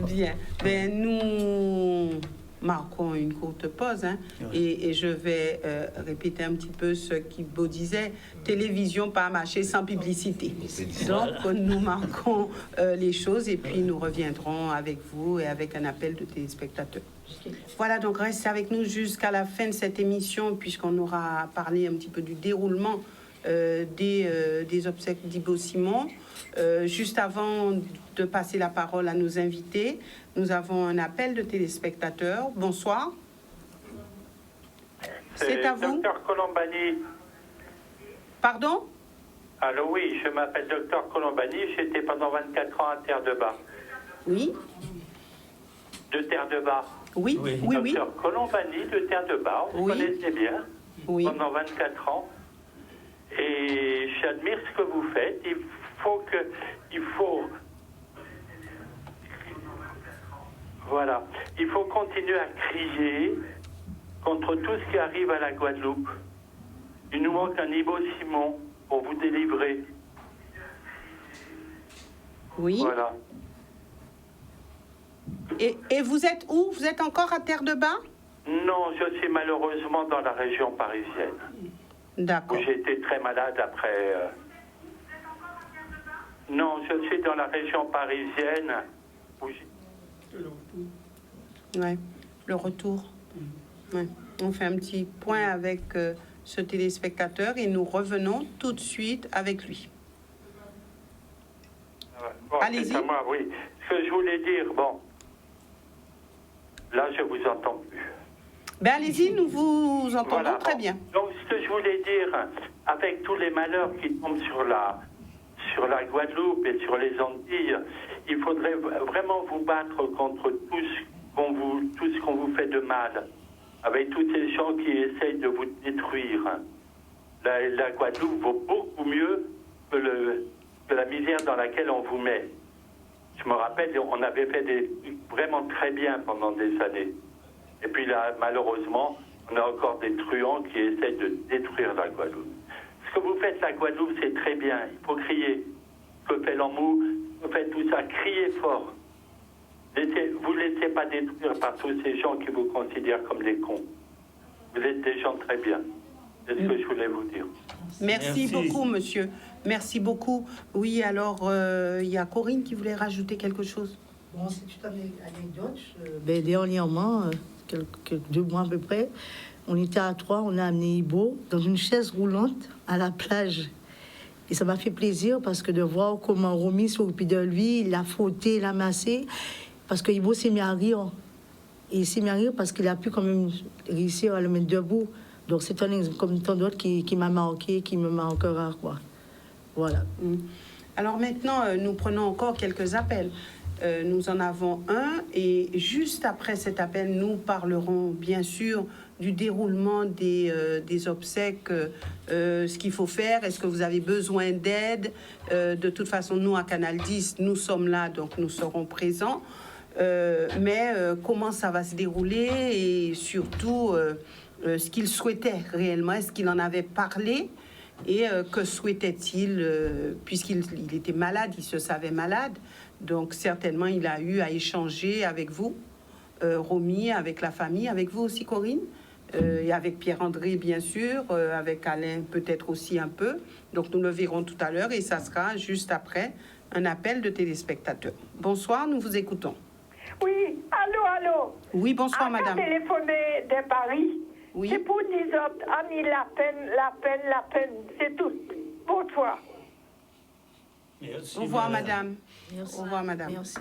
Bien. Ben, nous marquons une courte pause et je vais répéter un petit peu ce qu'Ibo disait. Télévision pas marché sans publicité. Donc nous marquons les choses et puis nous reviendrons avec vous et avec un appel de téléspectateurs. Voilà, donc restez avec nous jusqu'à la fin de cette émission puisqu'on aura parlé un petit peu du déroulement des obsèques d'Ibo Simon. Juste avant de passer la parole à nos invités, nous avons un appel de téléspectateurs. Bonsoir. C'est à vous. Docteur Colombani. Pardon? Allô, oui, je m'appelle Docteur Colombani. J'étais pendant 24 ans à Terre-de-Bas. Oui. De Terre-de-Bas. Oui, oui, oui. Docteur Colombani de Terre-de-Bas. On se connaissait bien. Oui. Pendant 24 ans. Et j'admire ce que vous faites. Voilà. Il faut continuer à crier contre tout ce qui arrive à la Guadeloupe. Il nous manque un Ibo Simon pour vous délivrer. Oui. Voilà. Et vous êtes où? Vous êtes encore à Terre-de-Bas? Non, je suis malheureusement dans la région parisienne. D'accord. Où j'ai été très malade après... Non, je suis dans la région parisienne. Ouais, le retour. Ouais. On fait un petit point avec ce téléspectateur et nous revenons tout de suite avec lui. Bon, allez-y. C'est à moi, oui. Ce que je voulais dire, bon, là, je vous entends plus. Ben allez-y, nous vous entendons Voilà. très bien. Donc, ce que je voulais dire, avec tous les malheurs qui tombent sur la Guadeloupe et sur les Antilles, il faudrait vraiment vous battre contre tout ce qu'on vous fait de mal, avec tous ces gens qui essayent de vous détruire. La Guadeloupe vaut beaucoup mieux que la misère dans laquelle on vous met. Je me rappelle, on avait fait des trucs vraiment très bien pendant des années. Et puis là, malheureusement, on a encore des truands qui essayent de détruire la Guadeloupe. Ce que vous faites, la Guadeloupe, c'est très bien. Il faut crier. Que fait l'Amou, vous faites tout ça, criez fort. Vous ne laissez pas détruire par tous ces gens qui vous considèrent comme des cons. Vous êtes des gens très bien. C'est ce que je voulais vous dire. Merci beaucoup, monsieur. Merci beaucoup. Oui, alors, il y a Corinne qui voulait rajouter quelque chose. Bon, c'est une anecdote. Dernièrement, quelques 2 mois à peu près, on était à 3, on a amené Ibo dans une chaise roulante à la plage. Et ça m'a fait plaisir parce que de voir comment Romy s'est occupé de lui, il l'a frotté, il l'a massé, parce que Ibo s'est mis à rire. Et il s'est mis à rire parce qu'il a pu quand même réussir à le mettre debout. Donc c'est un exemple comme tant d'autres qui m'a marqué, qui me marquera, quoi. Voilà. Alors maintenant, nous prenons encore quelques appels. Nous en avons un et juste après cet appel, nous parlerons bien sûr du déroulement des obsèques, ce qu'il faut faire, est-ce que vous avez besoin d'aide. De toute façon, nous à Canal 10, nous sommes là, donc nous serons présents. Mais comment ça va se dérouler et surtout ce qu'il souhaitait réellement, est-ce qu'il en avait parlé et que souhaitait-il, puisqu'il était malade, il se savait malade. Donc, certainement, il a eu à échanger avec vous, Romy, avec la famille, avec vous aussi, Corinne, et avec Pierre-André, bien sûr, avec Alain, peut-être aussi un peu. Donc, nous le verrons tout à l'heure et ça sera juste après un appel de téléspectateurs. Bonsoir, nous vous écoutons. Oui, allô. Oui, bonsoir, madame. Je téléphoné de Paris. Oui. C'est pour dire, Annie, la peine, c'est tout. Bonsoir. Merci, Au revoir, madame. madame. Merci. Au revoir, madame. Merci.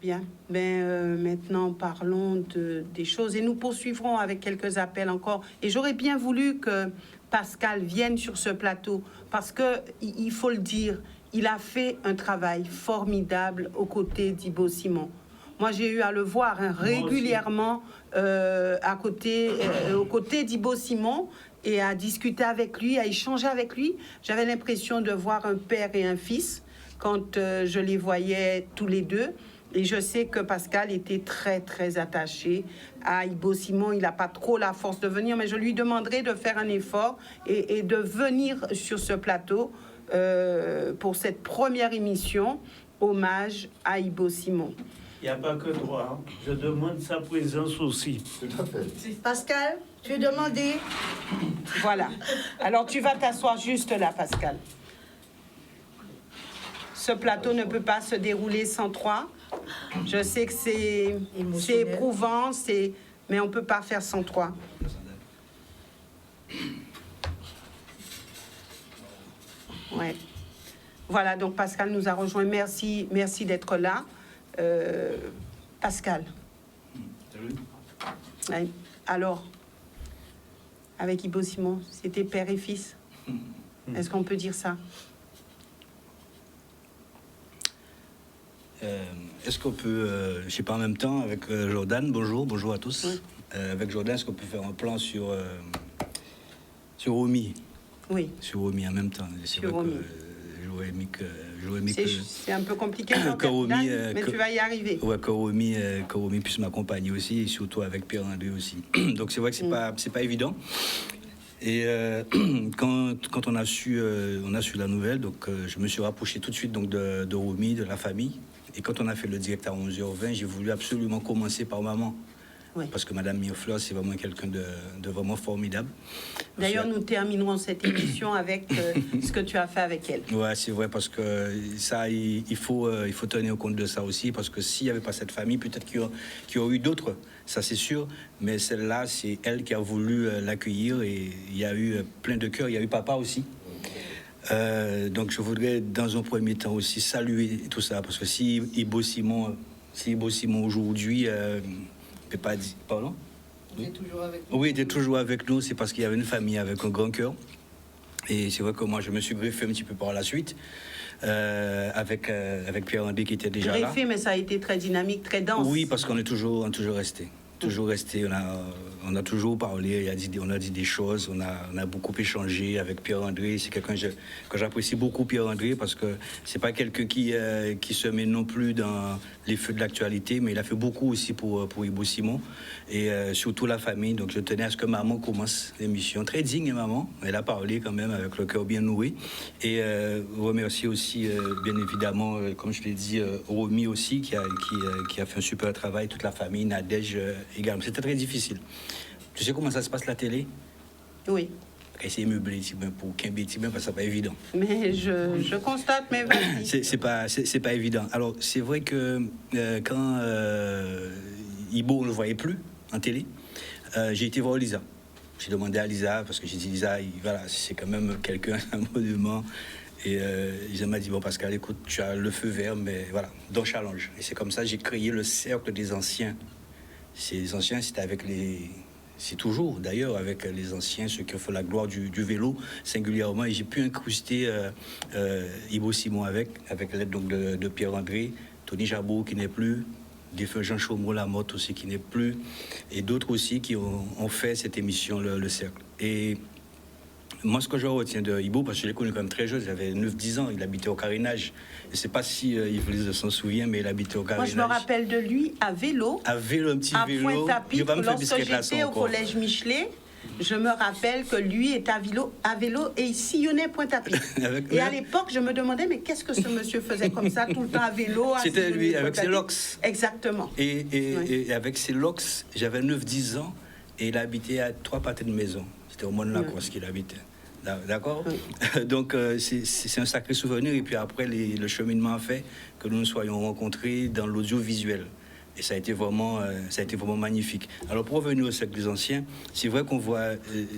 Bien. Maintenant, parlons des choses et nous poursuivrons avec quelques appels encore. Et j'aurais bien voulu que Pascal vienne sur ce plateau parce que, il faut le dire, il a fait un travail formidable aux côtés d'Ibo Simon. Moi, j'ai eu à le voir régulièrement aux côtés d'Ibo Simon et à discuter avec lui, à échanger avec lui. J'avais l'impression de voir un père et un fils quand je les voyais tous les deux. Et je sais que Pascal était très, très attaché à Ibo Simon. Il n'a pas trop la force de venir, mais je lui demanderai de faire un effort et de venir sur ce plateau pour cette première émission, hommage à Ibo Simon. Il n'y a pas que droit. Hein. Je demande sa présence aussi. Tout à fait. Pascal, tu es demandé. Voilà. Alors, tu vas t'asseoir juste là, Pascal. Ce plateau ne peut pas se dérouler sans toi. Je sais que c'est éprouvant, mais on ne peut pas faire sans toi. Ouais. Voilà, donc Pascal nous a rejoint. Merci d'être là. Pascal. Salut. Ouais. Alors, avec Ibo Simon, c'était père et fils. Est-ce qu'on peut dire ça? Est-ce qu'on peut, je sais pas en même temps, avec Jordan, bonjour à tous. Oui. Avec Jordan, est-ce qu'on peut faire un plan sur Romy? Oui. Sur Romy en même temps. C'est sur vrai Romy. Que c'est un peu compliqué, mais tu vas y arriver. Ouais, que Romy puisse m'accompagner aussi, et surtout avec Pierre-André aussi. Donc c'est vrai que c'est pas évident. Et quand on a su la nouvelle, donc je me suis rapproché tout de suite donc de Romy, de la famille. Et quand on a fait le direct à 11h20, j'ai voulu absolument commencer par maman. Oui. Parce que Madame Mirfleur, c'est vraiment quelqu'un de vraiment formidable. D'ailleurs, nous terminerons cette émission avec ce que tu as fait avec elle. Ouais, c'est vrai, parce que ça, il faut tenir compte de ça aussi, parce que s'il n'y avait pas cette famille, peut-être qu'il y aurait eu d'autres, ça c'est sûr, mais celle-là, c'est elle qui a voulu l'accueillir, et il y a eu plein de cœurs, il y a eu papa aussi. Donc je voudrais dans un premier temps aussi saluer tout ça, parce que si Ibo Simon aujourd'hui peut pas dire. Pardon? Il est toujours avec nous. Oui, il était toujours avec nous. C'est parce qu'il y avait une famille avec un grand cœur. Et c'est vrai que moi, je me suis greffé un petit peu par la suite avec Pierre-André qui était déjà là. Greffé, mais ça a été très dynamique, très dense. Oui, parce qu'on est toujours resté. Toujours resté, on a toujours parlé, on a dit des choses, on a beaucoup échangé avec Pierre-André. C'est quelqu'un que j'apprécie beaucoup, Pierre-André, parce que c'est pas quelqu'un qui se met non plus dans les feux de l'actualité, mais il a fait beaucoup aussi pour Ibo Simon et surtout la famille. Donc je tenais à ce que maman commence l'émission. Très digne, maman. Elle a parlé quand même avec le cœur bien noué. Et remercier aussi, bien évidemment, comme je l'ai dit, Romy aussi, qui a fait un super travail, toute la famille, Nadège également. C'était très difficile. Tu sais comment ça se passe la télé? Oui. Essayer de meubler pour qu'un bêtise, parce que c'est pas évident. Mais je constate, mais c'est pas évident. Alors c'est vrai que quand Ibo ne le voyait plus en télé, j'ai été voir Lisa. J'ai demandé à Lisa parce que j'ai dit Lisa, voilà, c'est quand même quelqu'un, un monument. Et Lisa m'a dit bon Pascal, écoute, tu as le feu vert, mais voilà, dans challenge. Et c'est comme ça que j'ai créé le cercle des anciens. Ces anciens, c'était avec les... C'est toujours, d'ailleurs, avec les anciens, ceux qui ont fait la gloire du vélo, singulièrement. Et j'ai pu incruster Ibo Simon avec l'aide donc de Pierre-André, Tony Jabot qui n'est plus, défunt Jean Chaumont Lamotte aussi qui n'est plus, et d'autres aussi qui ont fait cette émission, le Cercle. Et moi, ce que je retiens de Ibo, parce que je l'ai connu quand même très jeune, il avait 9-10 ans, il habitait au Carénage. Je ne sais pas si Yves s'en souvient, mais il habitait au Carénage. Moi, je me rappelle de lui à vélo. À vélo, un petit vélo. À Pointe-à-Pitre, lorsque j'étais au collège Michelet, je me rappelle que lui était à vélo et il sillonnait Pointe-à-Pitre. Et à l'époque, je me demandais, mais qu'est-ce que ce monsieur faisait comme ça, tout le temps à vélo? C'était lui, avec ses locks. Exactement. Et avec ses locks, j'avais 9-10 ans et il habitait à 3 pâtés de maison. C'était au Mont-de-la-Croix qu'il habitait. D'accord. Donc, c'est un sacré souvenir. Et puis après, le cheminement a fait que nous nous soyons rencontrés dans l'audiovisuel. Et ça a été vraiment magnifique. Alors, pour revenir au cercle des anciens, c'est vrai qu'on voit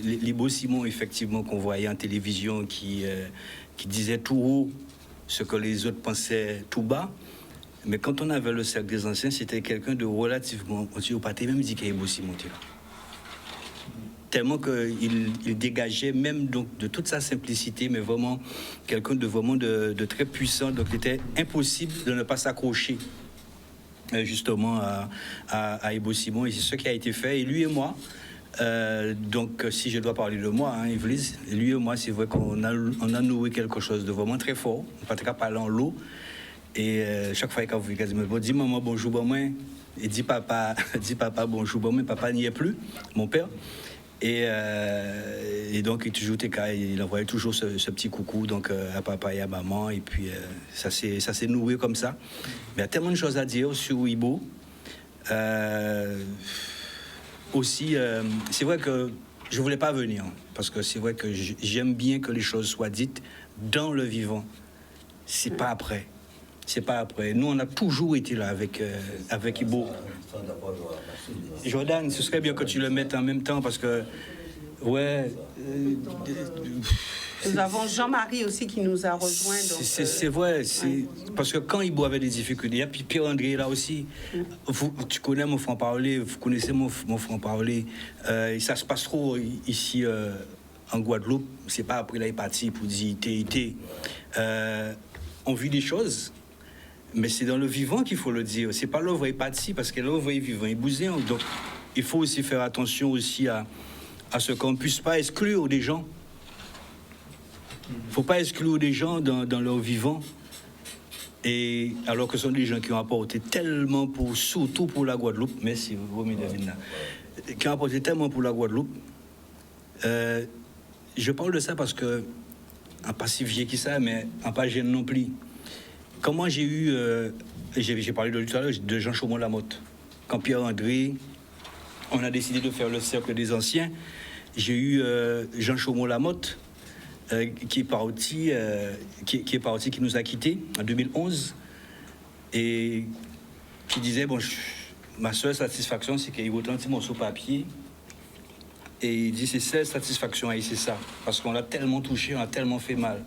Ibo Simon, effectivement, qu'on voyait en télévision, qui disait tout haut ce que les autres pensaient tout bas. Mais quand on avait le cercle des anciens, c'était quelqu'un de relativement... On ne pas même dit qu'il y a Ibo Simon, tu vois. Tellement qu'il dégageait même donc de toute sa simplicité, mais vraiment quelqu'un de très puissant. Donc, il était impossible de ne pas s'accrocher justement à Ibo Simon. Et c'est ce qui a été fait. Et lui et moi, donc si je dois parler de moi, Yves, lui et moi, c'est vrai qu'on a noué quelque chose de vraiment très fort. On ne pas parler en l'eau. Et chaque fois qu'il me dit maman bonjour, bon moi, et dit papa bonjour, bon moi, papa n'y est plus, mon père. Et donc il envoyait toujours ce petit coucou donc à papa et à maman, et puis ça s'est noué comme ça. Mais il y a tellement de choses à dire sur Ibo. Aussi, c'est vrai que je voulais pas venir parce que c'est vrai que j'aime bien que les choses soient dites dans le vivant. C'est pas après. Nous, on a toujours été là avec Ibo. Jordan, ce serait bien que tu le mettes en même temps parce que, ouais. Nous avons Jean-Marie aussi qui nous a rejoints. C'est vrai, parce que quand Ibo avait des difficultés, puis Pierre-André là aussi, tu connais mon franc-parler, vous connaissez mon franc-parler, et ça se passe trop ici en Guadeloupe, c'est pas après là il est parti pour dire on vit des choses. Mais c'est dans le vivant qu'il faut le dire. C'est pas l'œuvre est partie parce que l'œuvre est vivant, est bousé. Donc, il faut aussi faire attention aussi à ce qu'on ne puisse pas exclure des gens. Il ne faut pas exclure des gens dans leur vivant. Et alors que ce sont des gens qui ont apporté tellement surtout pour la Guadeloupe. Merci, Romy Davina. Qui ont apporté tellement pour la Guadeloupe. Je parle de ça parce que, en pas si vieux que ça, mais en pas jeune non plus. Comment j'ai eu, j'ai parlé de lui tout à l'heure, de Jean Chaumont Lamotte. Quand Pierre-André, on a décidé de faire le cercle des anciens, j'ai eu Jean Chaumont Lamotte qui est parti, qui nous a quittés en 2011 et qui disait bon, ma seule satisfaction c'est qu'il y a eu autant de morceaux papier. Et il dit c'est cette satisfaction et c'est ça parce qu'on l'a tellement touché, on a tellement fait mal.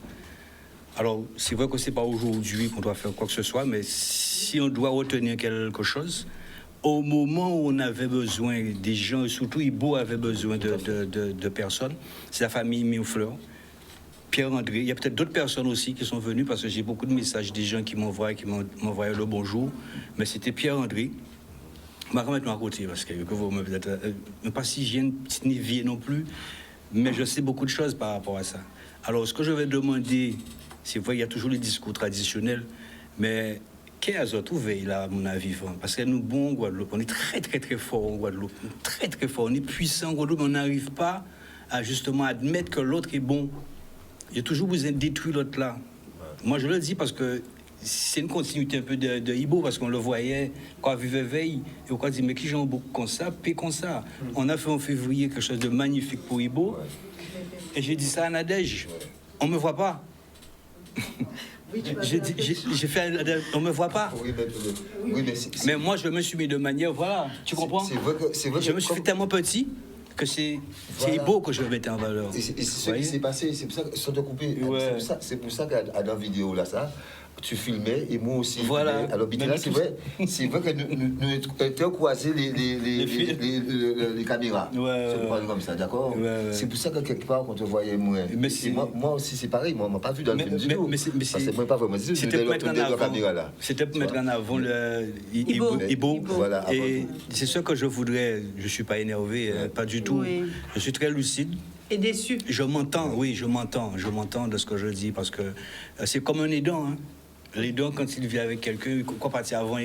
Alors, c'est vrai que ce n'est pas aujourd'hui qu'on doit faire quoi que ce soit, mais si on doit retenir quelque chose, au moment où on avait besoin des gens, et surtout Ibo avait besoin de personnes, c'est la famille Mioufleur, Pierre-André. Il y a peut-être d'autres personnes aussi qui sont venues parce que j'ai beaucoup de messages des gens qui m'envoient le bonjour. Mais c'était Pierre-André. Je vais remettre à côté parce que vous me peut-être pas si vieux non plus, mais je sais beaucoup de choses par rapport à ça. Alors, ce que je vais demander, c'est vrai, il y a toujours les discours traditionnels, mais qu'est-ce que vous veillez là, à mon avis, parce que nous, bon, en Guadeloupe, on est très, très, très fort en Guadeloupe. Très, très fort. On est puissant en Guadeloupe, on n'arrive pas à justement admettre que l'autre est bon. Il y a toujours besoin de détruire l'autre là. Moi, je le dis parce que c'est une continuité un peu de Ibo, parce qu'on le voyait quand on vivait veille, et on dit, mais qui j'en beaucoup comme ça, paix comme ça. On a fait en février quelque chose de magnifique pour Ibo, et j'ai dit ça à Nadège. On ne me voit pas. J'ai fait, on me voit pas. Mais moi, je me suis mis de manière, voilà, tu comprends? C'est vrai que je me suis fait tellement petit que c'est Ibo que je mettais en valeur. Et c'est ce qui s'est passé, c'est pour ça que, sans te couper, c'est pour ça qu'à dans la vidéo là, ça, tu filmais et moi aussi. Voilà. Alors, là, c'est vrai que nous étions croisés les caméras. C'est pas comme ça, d'accord? C'est pour ça que quelque part, quand on te voyait moi. Moi aussi, c'est pareil, moi, on m'a pas vu dans le film du tout. Parce que moi, pas vraiment. C'était pour mettre en avant Ibo. Voilà. Et c'est ce que je voudrais. Je suis pas énervé, pas du tout. Je suis très lucide. Et déçu. Je m'entends de ce que je dis, parce que c'est comme un aidant, hein. L'aidant, quand il vit avec quelqu'un, quoi partir avant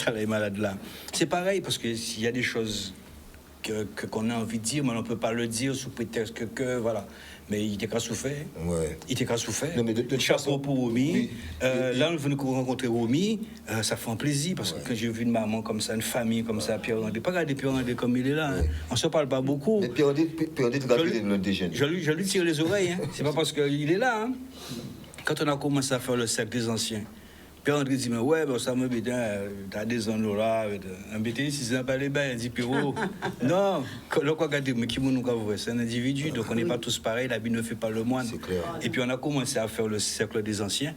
d'aller malade là. C'est pareil, parce qu'il y a des choses qu'on a envie de dire, mais on ne peut pas le dire sous prétexte que voilà. Mais il était qu'à souffrir. Il était qu'à souffrir. Chapeau pour Romy. Là, on est venu rencontrer Romy. Ça fait un plaisir, parce que quand j'ai vu une maman comme ça, une famille comme ça, Pierre-André, pas regarder Pierre-André comme il est là. Hein. On ne se parle pas beaucoup. Mais Pierre-André, je lui tire les oreilles. Hein. C'est pas parce qu'il est là. Hein. Quand on a commencé à faire le cercle des anciens, Pierre-André dit, mais ouais, ben, ça me bédin, t'as des ans là, un BT, si c'est pas les bains, il dit, Pierrot, non, le quoi regardez, mais qui nous voit, c'est un individu, donc on n'est pas tous pareils, la vie ne fait pas le moine. Et puis on a commencé à faire le cercle des anciens,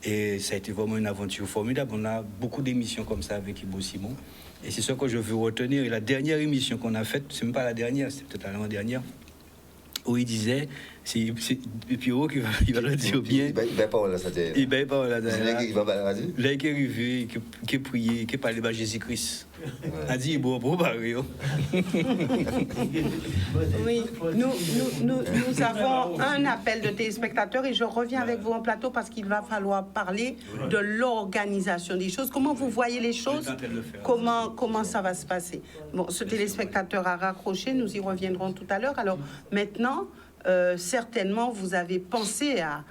et ça a été vraiment une aventure formidable. On a beaucoup d'émissions comme ça avec Ibo Simon, et c'est ce que je veux retenir. Et la dernière émission qu'on a faite, c'est même pas la dernière, c'était peut-être l'avant-dernière, où il disait, c'est Pierrot qui va le dire bien. Il va pas là, ça dit. Il va pas là. Il va pas là. Là, qui est arrivé, qui est prié, qui est parlé de Jésus-Christ. A dit, bon, barré. Oui, nous avons un appel de téléspectateurs et je reviens avec vous en plateau parce qu'il va falloir parler de l'organisation des choses. Comment vous voyez les choses? Comment ça va se passer? Bon, ce téléspectateur a raccroché, nous y reviendrons tout à l'heure. Alors maintenant, certainement, vous avez pensé à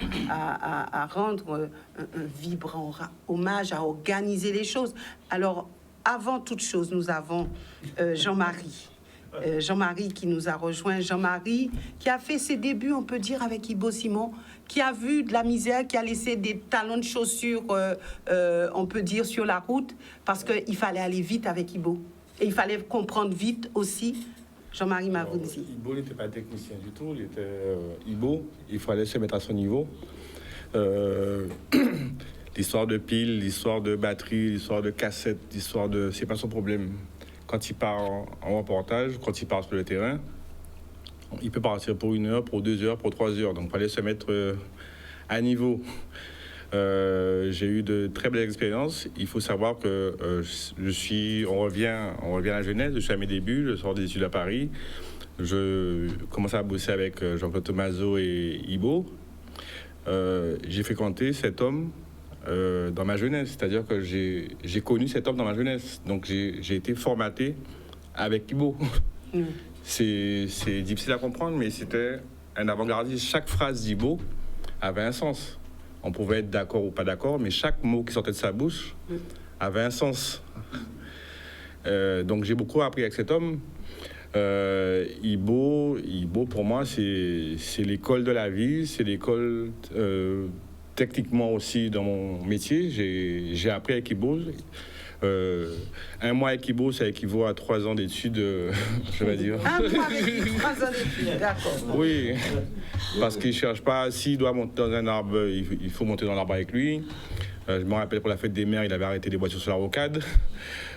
rendre un vibrant hommage, à organiser les choses. Alors, avant toute chose, nous avons Jean-Marie. Jean-Marie qui nous a rejoint. Jean-Marie qui a fait ses débuts, on peut dire, avec Ibo Simon, qui a vu de la misère, qui a laissé des talons de chaussures, on peut dire, sur la route, parce qu'il fallait aller vite avec Ibo. Et il fallait comprendre vite aussi. Jean-Marie Mavounzi. Ibo n'était pas technicien du tout, il était Ibo, il fallait se mettre à son niveau. L'histoire de piles, l'histoire de batterie, l'histoire de cassette, l'histoire de... C'est pas son problème. Quand il part en reportage, quand il part sur le terrain, il peut partir pour 1 heure, pour 2 heures, pour 3 heures. Donc il fallait se mettre à niveau. J'ai eu de très belles expériences. Il faut savoir que on revient à la jeunesse. Je suis à mes débuts, je sors des études à Paris. Je commence à bosser avec Jean-Claude Thomaso et Ibo. J'ai fréquenté cet homme dans ma jeunesse, c'est-à-dire que j'ai connu cet homme dans ma jeunesse. Donc j'ai été formaté avec Ibo. C'est difficile à comprendre, mais c'était un avant-gardiste. Chaque phrase d'Ibo avait un sens. On pouvait être d'accord ou pas d'accord, mais chaque mot qui sortait de sa bouche avait un sens. Donc j'ai beaucoup appris avec cet homme. Ibo, pour moi, c'est l'école de la vie, c'est l'école techniquement aussi dans mon métier. J'ai appris avec Ibo. 1 mois avec Ibo, ça équivaut à 3 ans d'études, je vais dire. 1 mois avec 3 ans d'études, d'accord. Oui, parce qu'il ne cherche pas, s'il doit monter dans un arbre, il faut monter dans l'arbre avec lui. Je me rappelle pour la fête des mères, il avait arrêté des voitures sur la rocade.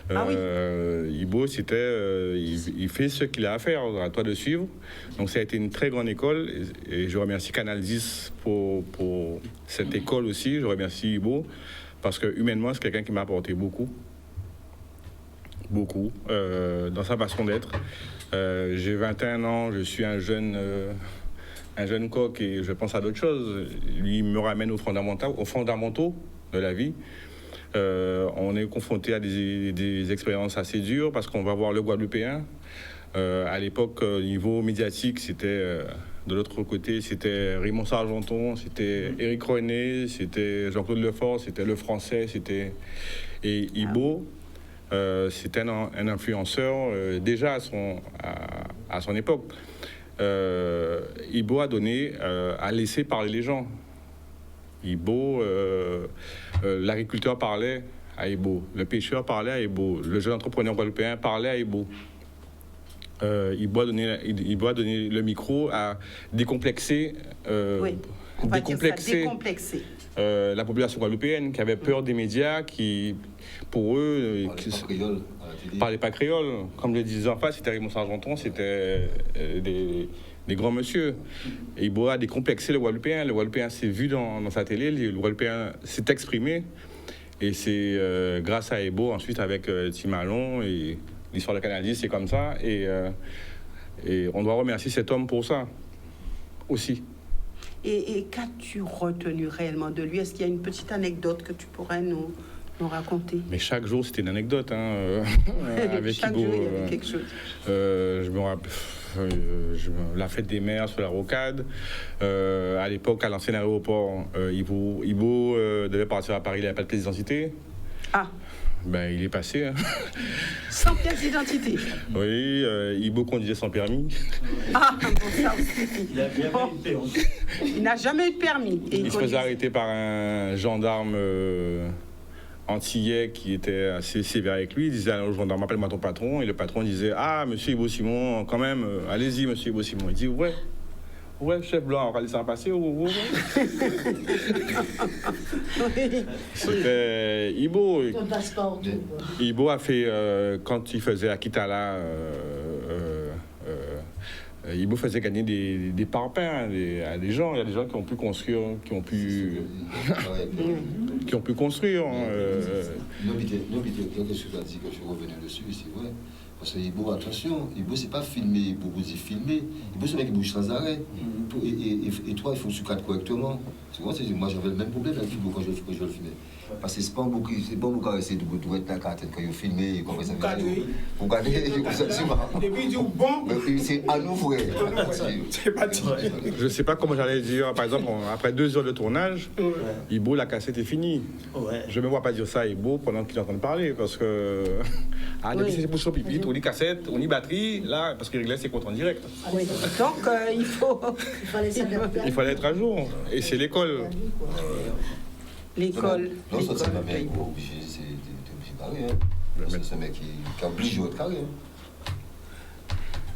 Ibo, c'était, il fait ce qu'il a à faire, à toi de suivre. Donc ça a été une très grande école et je remercie Canal 10 pour cette école aussi. Je remercie Ibo parce que humainement, c'est quelqu'un qui m'a apporté beaucoup dans sa façon d'être. J'ai 21 ans, je suis un jeune coq et je pense à d'autres choses. Lui, il me ramène aux fondamentaux de la vie. On est confronté à des expériences assez dures parce qu'on va voir le Guadeloupéen. À l'époque, au niveau médiatique, c'était de l'autre côté, c'était Raymond Sargenton, c'était Éric René, c'était Jean-Claude Lefort, c'était Le Français, et Ibo. C'était un influenceur déjà à son époque. Ibo a laissé parler les gens. Ibo, l'agriculteur parlait à Ibo, le pêcheur parlait à Ibo, le jeune entrepreneur guadeloupéen parlait à Ibo. Ibo a donné le micro à décomplexer, décomplexer la population guadeloupéenne qui avait peur des médias, qui, pour eux, ne parlaient pas créole. Comme le disait en face, c'était Raymond Sargenton, c'était des grands monsieur. Et Ibo a décomplexé le Guadeloupéen s'est vu dans sa télé, le Guadeloupéen s'est exprimé. Et c'est grâce à Ibo, ensuite avec Timalon et l'histoire de Canal 10, c'est comme ça. Et on doit remercier cet homme pour ça aussi. Et qu'as-tu retenu réellement de lui? Est-ce qu'il y a une petite anecdote que tu pourrais nous raconter? Mais chaque jour, c'était une anecdote. Avec chaque Ibo, jour, il y avait quelque chose. Je me rappelle la fête des mères sur la rocade. À l'époque, à l'ancien aéroport, Ibo devait partir à Paris, il n'avait pas de pièce d'identité. Ah. Ben, il est passé. Sans pièce d'identité. Oui, Ibo conduisait sans permis. Ah, bon, ça aussi. Il n'a jamais eu de permis. Il se faisait arrêter par un gendarme antillais qui était assez sévère avec lui. Il disait au gendarme, appelle-moi ton patron. Et le patron disait, ah, monsieur Ibo Simon, quand même, allez-y, monsieur Ibo Simon. Il dit, ouais, chef blanc, on va laisser ça passer ou C'était Ibo. Ibo a fait, quand il faisait Akitala, Ibo faisait gagner des parpaings à des gens. Il y a des gens qui ont pu construire, qui ont pu construire. Non, mais quelque chose à dire que je suis revenu dessus, c'est vrai. Parce que Ibo, attention, Ibo, c'est pas filmer, Ibo, vous dites filmer. Ibo, c'est un mec qui bouge sans arrêt. Et toi, il faut que tu cadres correctement. Moi, j'avais le même problème avec Ibo quand je le filmais. Parce que c'est pas beaucoup essayer de être la tête quand il filme, quand ça vient. Vous cadrer, depuis du bon. C'est à nous, frère. Je sais pas comment j'allais dire. Par exemple, après 2 heures de tournage, Ibo, la cassette est finie. Je me vois pas dire ça à Ibo pendant qu'il est en train de parler. Parce que. Depuis c'est pour son pipi, on dit cassette, on dit batterie, là, parce qu'il réglait ses comptes en direct. Oui. Donc, il fallait être à jour. Et c'est l'école. L'école. Non, ça, c'est pas mec obligé, c'est obligé de carré. C'est un mec qui est obligé de carré.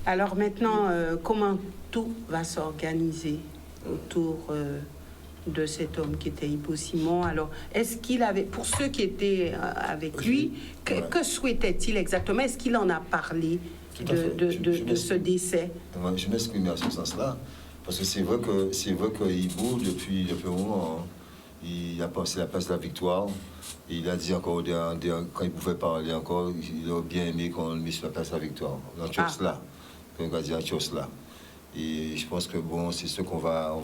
Alors maintenant, comment tout va s'organiser autour de cet homme qui était Ibo Simon? Alors, est-ce qu'il avait, pour ceux qui étaient avec lui, que souhaitait-il exactement? Est-ce qu'il en a parlé de ce décès? Je m'exprime à ce sens-là, parce que c'est vrai que Ibo, depuis un moment, il a pensé la place de la victoire. Il a dit encore, quand il pouvait parler encore, il a bien aimé qu'on le mette sur la place de la victoire, dans Tchosla, quand il a dit à Tchosla. Et je pense que bon, c'est ce qu'on va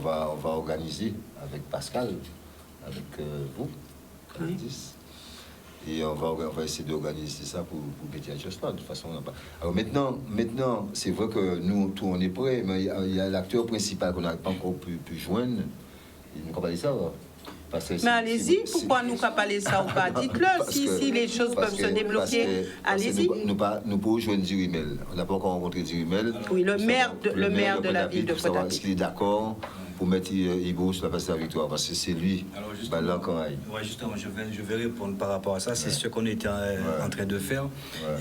organiser avec Pascal, avec vous, Canal10. Et on va essayer d'organiser ça pour Betty à Tchosla. De toute façon, on n'a pas. Alors maintenant, c'est vrai que nous, tout on est prêt, mais il y a l'acteur principal qu'on n'a pas encore pu joindre. Il ne peut pas dire ça. Mais allez-y, pourquoi nous pas parler ça ou pas? Dites-le, si les choses peuvent se débloquer, allez-y. Nous pouvons joindre Dirimel. On n'a pas encore rencontré Dirimel. Oui, le maire de la ville de Pointe-à-Pitre. Est-ce qu'il est d'accord pour mettre Ibo sur la place de la victoire? Parce que c'est lui. Alors justement, je vais répondre par rapport à ça. C'est ce qu'on était en train de faire.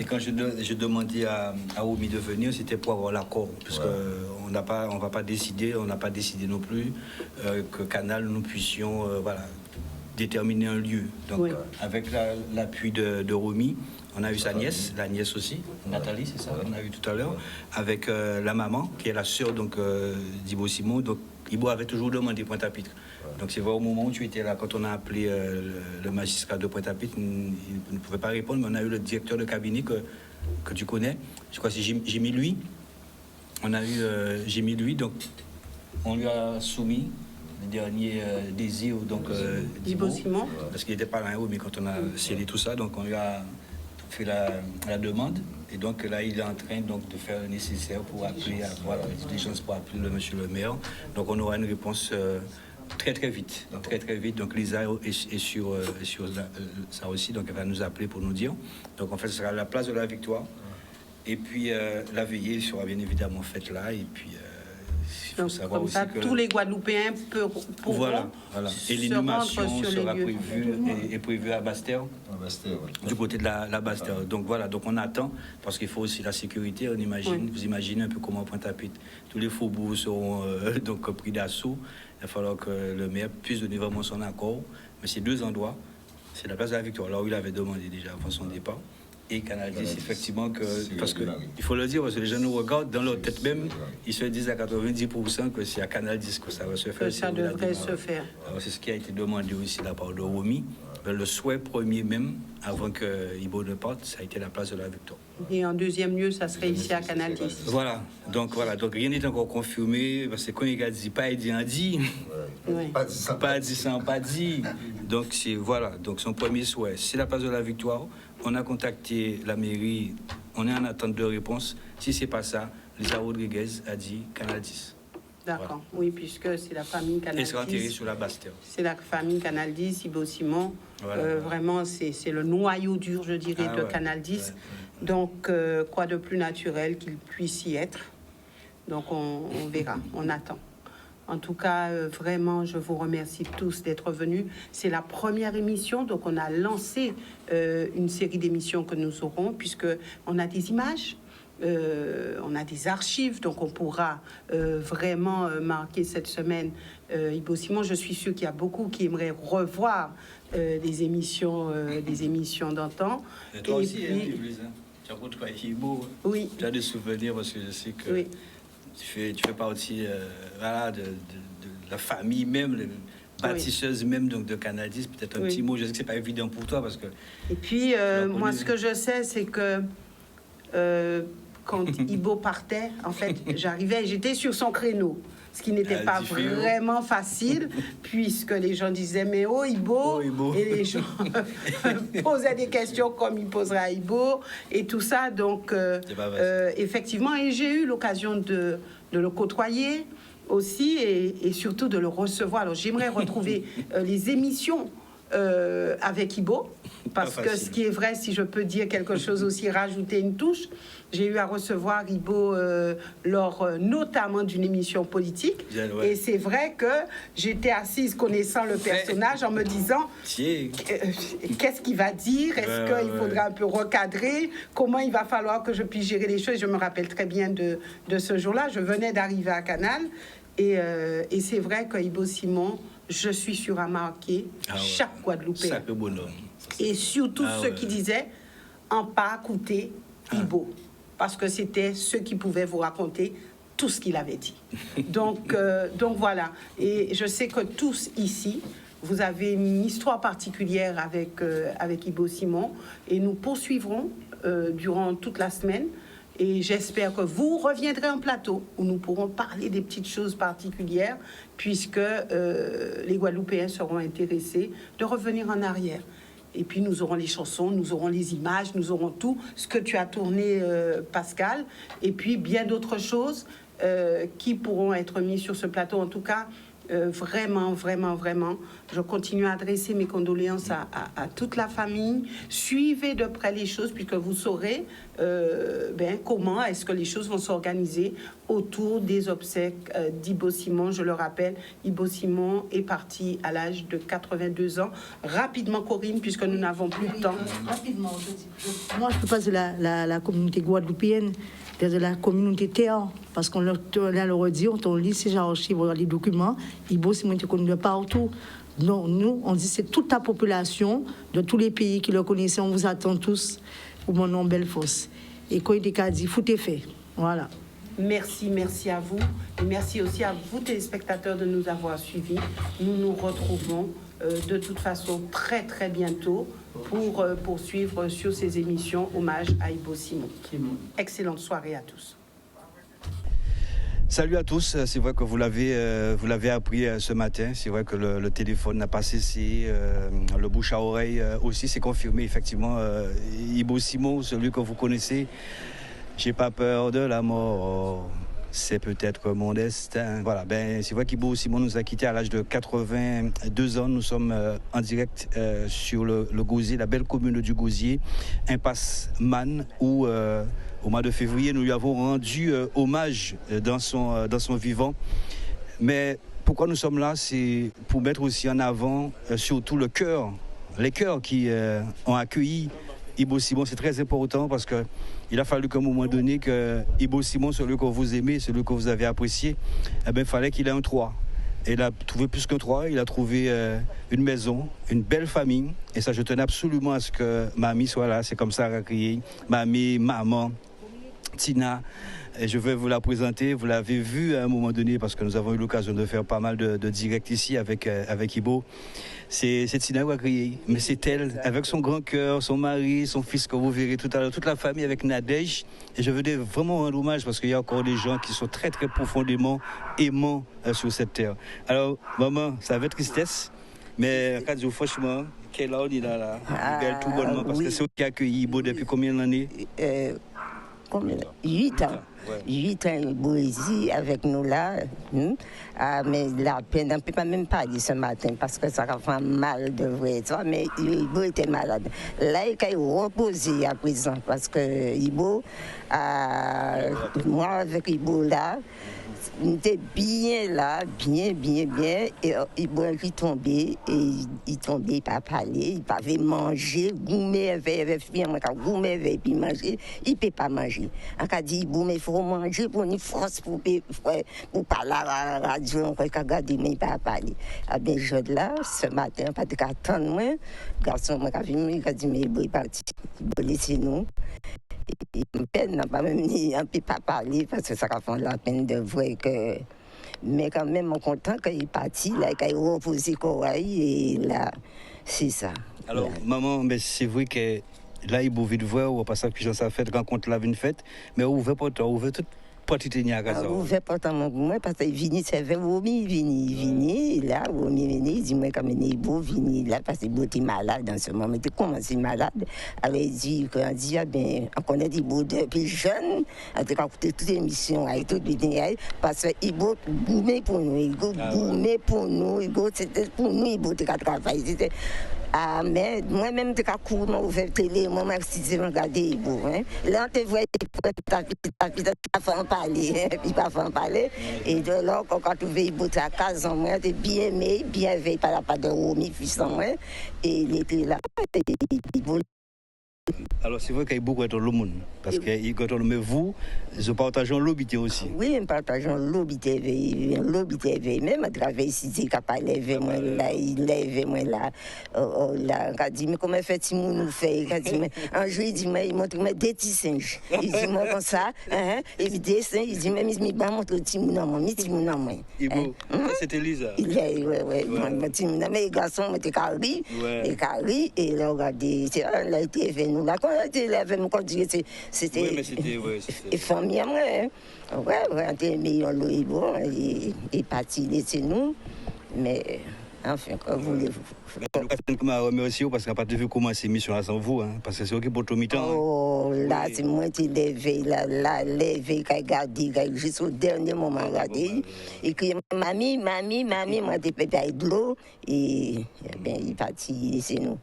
Et quand je demandais à Omi de venir, c'était pour avoir l'accord. Parce qu'on n'a pas décidé non plus que Canal, nous puissions déterminer un lieu. Donc, avec l'appui de Romy, on a eu sa nièce, la nièce aussi, Nathalie, c'est ça, on a eu tout à l'heure, avec la maman, qui est la sœur d'Ibo Simon. Donc, Ibo avait toujours demandé Pointe-à-Pitre. Donc, c'est vrai, au moment où tu étais là, quand on a appelé le magistrat de Pointe-à-Pitre, il ne pouvait pas répondre, mais on a eu le directeur de cabinet que tu connais, je crois que c'est Jimmy Louis. On a eu Jimmy Louis, donc on lui a soumis le dernier désir d'Ibo Simon, parce qu'il n'était pas là, mais quand on a scellé tout ça, donc on lui a fait la demande, et donc là il est en train donc de faire le nécessaire pour appeler, avoir la diligence pour appeler le monsieur le maire. Donc on aura une réponse très vite, donc Lisa est sur ça aussi, donc elle va nous appeler pour nous dire. Donc en fait ce sera la place de la Victoire, et puis la veillée sera bien évidemment faite là, et puis il faut savoir comme aussi ça, que tous les Guadeloupéens pourront voilà. Et l'inhumation sera prévue prévue à Basse-Terre, du côté de la Basse-Terre. Donc voilà, donc on attend, parce qu'il faut aussi la sécurité, on imagine, vous imaginez un peu comment Pointe-à-Pitre, tous les faubourgs seront donc pris d'assaut. Il va falloir que le maire puisse donner vraiment son accord. Mais ces deux endroits, c'est la place de la Victoire, là où il avait demandé déjà avant son départ, et Canal 10, effectivement, parce que il faut le dire, parce que les gens nous regardent dans leur tête même, ils se disent à 90% que c'est à Canal 10 que ça va se faire. Que ça devrait se faire. Alors, c'est ce qui a été demandé aussi de la part de Romy. Le souhait premier même, avant que Ibo ne parte, ça a été la place de la Victoire. Et en deuxième lieu, ça serait ici à Canal 10. Voilà, donc rien n'est encore confirmé, parce que quand il a dit pas dit, on dit. Pas dit sans pas dit. Donc donc son premier souhait, c'est la place de la Victoire. On a contacté la mairie, on est en attente de réponse. Si c'est pas ça, Lisa Rodriguez a dit Canal 10. D'accord, oui, puisque c'est la famille Canal 10. Elle sera enterrée sur la Basse-Terre. C'est la famille Canal 10, Ibo Simon. Vraiment, c'est le noyau dur, je dirais, de Canal 10. Donc, quoi de plus naturel qu'il puisse y être. Donc, on verra, on attend. En tout cas, vraiment, je vous remercie tous d'être venus. C'est la première émission, donc on a lancé une série d'émissions que nous aurons, puisqu'on a des images, on a des archives, donc on pourra vraiment marquer cette semaine Ibo Simon. Je suis sûre qu'il y a beaucoup qui aimeraient revoir des émissions d'antan. Et toi aussi, tu as côtoyé Ibo. Oui. Tu as des souvenirs, parce que je sais que... Oui. Tu fais partie de la famille même, bâtisseuse même donc de Canal 10. Peut-être un petit mot, je sais que c'est pas évident pour toi parce que... Et puis, moi, ce que je sais, c'est que quand Ibo partait, en fait, j'étais sur son créneau. Ce qui n'était pas vraiment facile, puisque les gens disaient « Mais oh, Ibo !» Et les gens posaient des questions comme ils poseraient à Ibo, et tout ça. Donc, effectivement, et j'ai eu l'occasion de le côtoyer aussi, et surtout de le recevoir. Alors, j'aimerais retrouver les émissions avec Ibo, parce que ce qui est vrai, si je peux dire quelque chose aussi, rajouter une touche, j'ai eu à recevoir Ibo lors notamment d'une émission politique, et c'est vrai que j'étais assise connaissant le personnage en me disant qu'est-ce qu'il va dire, est-ce qu'il faudra un peu recadrer, comment il va falloir que je puisse gérer les choses. Je me rappelle très bien de ce jour-là, je venais d'arriver à Canal, et c'est vrai que Ibo Simon, je suis sûre à marquer chaque Guadeloupéen. Sacré bonhomme. Et surtout ceux qui disaient en pas écouter Ibo. Parce que c'était ceux qui pouvaient vous raconter tout ce qu'il avait dit. Donc voilà. Et je sais que tous ici, vous avez une histoire particulière avec Ibo Simon. Et nous poursuivrons durant toute la semaine. Et j'espère que vous reviendrez en plateau où nous pourrons parler des petites choses particulières, puisque les Guadeloupéens seront intéressés de revenir en arrière. Et puis nous aurons les chansons, nous aurons les images, nous aurons tout ce que tu as tourné, Pascal, et puis bien d'autres choses qui pourront être mises sur ce plateau. En tout cas, vraiment, je continue à adresser mes condoléances à toute la famille. Suivez de près les choses, puisque vous saurez comment est-ce que les choses vont s'organiser autour des obsèques d'Ibo Simon. Je le rappelle, Ibo Simon est parti à l'âge de 82 ans. Rapidement, Corinne, puisque nous n'avons plus de temps. Rapidement, moi je peux pas de la communauté guadeloupéenne. de la communauté terre, parce qu'on leur redit, on lit ces archives, on regarde les documents, Ibo Simon était connu de partout. Non, nous, on dit c'est toute la population de tous les pays qui le connaissaient, on vous attend tous pour mon nom Bellefosse. Et quand il a dit, foutez fait. Voilà. Merci à vous. Et merci aussi à vous, téléspectateurs, de nous avoir suivis. Nous nous retrouvons de toute façon très très bientôt pour poursuivre sur ces émissions hommage à Ibo Simon. Excellente soirée à tous. Salut à tous, c'est vrai que vous l'avez appris ce matin, c'est vrai que le téléphone n'a pas cessé, le bouche à oreille aussi, c'est confirmé effectivement. Ibo Simon, celui que vous connaissez, j'ai pas peur de la mort, c'est peut-être mon destin. Voilà, c'est vrai qu'Ibo Simon nous a quittés à l'âge de 82 ans, nous sommes en direct sur le Gosier, la belle commune du Gosier, impasse Man, où au mois de février, nous lui avons rendu hommage dans son vivant. Mais pourquoi nous sommes là, c'est pour mettre aussi en avant surtout les cœurs qui ont accueilli Ibo Simon. C'est très important parce qu'il a fallu qu'à un moment donné, que Ibo Simon, celui que vous aimez, celui que vous avez apprécié, il fallait qu'il ait un toit. Et il a trouvé plus qu'un toit, il a trouvé une maison, une belle famille. Et ça, je tenais absolument à ce que mamie soit là. C'est comme ça qu'elle a crié. Mamie, maman, Tina, et je vais vous la présenter. Vous l'avez vue à un moment donné parce que nous avons eu l'occasion de faire pas mal de directs ici avec Ibo. C'est Tina qui a crié, mais c'est elle, avec son grand cœur, son mari, son fils que vous verrez tout à l'heure, toute la famille avec Nadège. Et je veux vraiment rendre hommage parce qu'il y a encore des gens qui sont très très profondément aimants sur cette terre. Alors, maman, ça avait tristesse, mais franchement, quelle heure il a là, tout bonnement, parce que c'est eux qui a accueilli Ibo depuis combien d'années? 8 ans. Ouais. 8 ans, Ibo ici avec nous là. Mais la peine, on ne peut pas même parler ce matin parce que ça fait mal de voir ça. Mais Ibo était malade. Là, il a reposé à présent parce que Ibo, moi avec Ibo là, il était bien là, bien. Et Ibo est tombé, et il tombait, il n'a pas parlé, il n'avait mangé, gourmet, gourmet, puis manger, il ne peut pas manger. On a dit, Ibo, mais il faut manger pour une force pour parler à la radio, on peut regarder, mais il ne peut pas parler. À bien, je là, ce matin, pas de attendre moi, le garçon m'a venu, il a dit, mais Ibo est parti, Ibo laissez nous. Et peine n'a pas même ni un peu pas parler parce que ça va faire la peine de voir que. Mais quand même, on est content qu'il est parti, là, qu'il a reposé Corail, et là, c'est ça. Alors, là. Maman, mais c'est vrai que là, il faut vite voir, on va passer à sa fête, rencontre la une fête, mais on ouvre pas tout, on ouvre tout. On ouvre pas tant moi parce qu'il vini, c'est vrai, il vini, là, il dit, moi, comme il est beau, vini, là, parce qu'il était malade dans ce moment, il commencé malade. Alors, il dit, on connaît des beaux depuis jeune, en tout cas, toutes les émissions, parce qu'il est beau, gourmet pour nous, c'était pour nous, il beau, travailler. Ah, mais moi-même, je suis ouvert télé, moi, je suis regardé Ibo. Là, on te voit, il ne pas en parler. Et de là, quand tu vois Ibo, tu as 15 ans, tu es bien aimé, bien veillé par la part de Romy, fils en moi. Et il était là. Alors, c'est vrai qu'il y a beaucoup de monde, parce que quand on met vous, je partage l'obité aussi. Oui, nous partageons l'obité, même à travers ici, il n'a pas levé moi là, il lève moi là. Il a dit, mais comment fait si nous fait? Il a dit, un jour, il dit, il montre des petits singes. Il dit, moi comme ça, et puis des singes, il dit, même il m'a montré petit mounamon, Ibo, c'était Lisa. Oui, mais les garçons, ils étaient carrés, et là, regardez, là, il était venu. Là, quand on était là, c'était. Oui, mais c'était. Et famille, ouais, on était meilleur, il est parti laisser nous, mais enfin, quand voulez-vous. Je vous remercie parce qu'on n'a pas vu comment c'est mission sans vous, parce que c'est eux qui portent au mi-temps. Oh, là, c'est moi qui levé, levé, qui a gardé, jusqu'au dernier moment, gardé. Et que mamie, moi, j'ai payé de l'eau, et bien, il est parti laisser nous.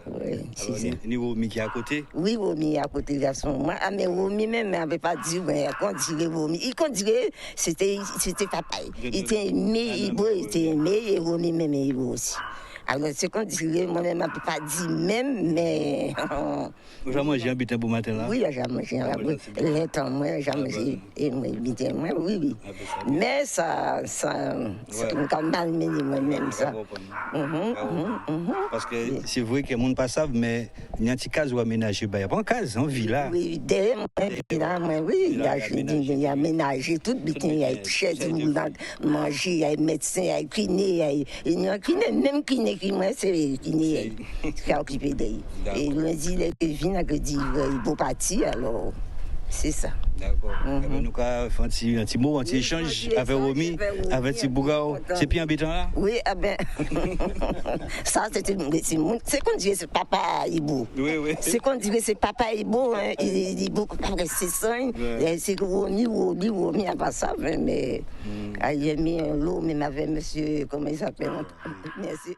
Oui, c'est ça. Ni Romy qui est à côté? Oui, Romy est à côté, garçon. Moi, mais Romy même n'avait pas dit, mais quand dirait Romy, il dirait c'était papa. Il était aimé, Ibo était aimé, et Romy même Ibo aussi. Alors, c'est qu'on dirait, moi-même, je ne peux pas dire même, mais... Vous avez mangé un butin pour matin là? Oui, j'ai mangé un butin. Longtemps, moi, j'ai mangé un butin, moi, oui. Mais ça me quand malmené moi-même, ça. Parce que c'est vrai que les gens ne savent pas, mais il y a un petit cas où aménager, il n'y a pas un cas, on vit là. Oui, derrière moi, oui, il y a aménagé tout, il y a chaise, manger, il y a médecin, il y a kiné, il y a kiné, même kiné qui moi, c'est kiné qui a occupé d'elle. Et lundi, il vient à dire il faut partir, alors c'est ça. D'accord. Nous avons fait un petit mot, un petit échange avec Romy, avec Tibougao. C'est bien embêtant là? Oui, ah ben, ça c'est qu'on dirait c'est papa Ibo. Oui. C'est qu'on dirait c'est papa Ibo, hein. Il dit beaucoup après c'est ça. C'est Romy a pas ça, mais il a mis un lot, même avec monsieur, comment il s'appelle? Merci.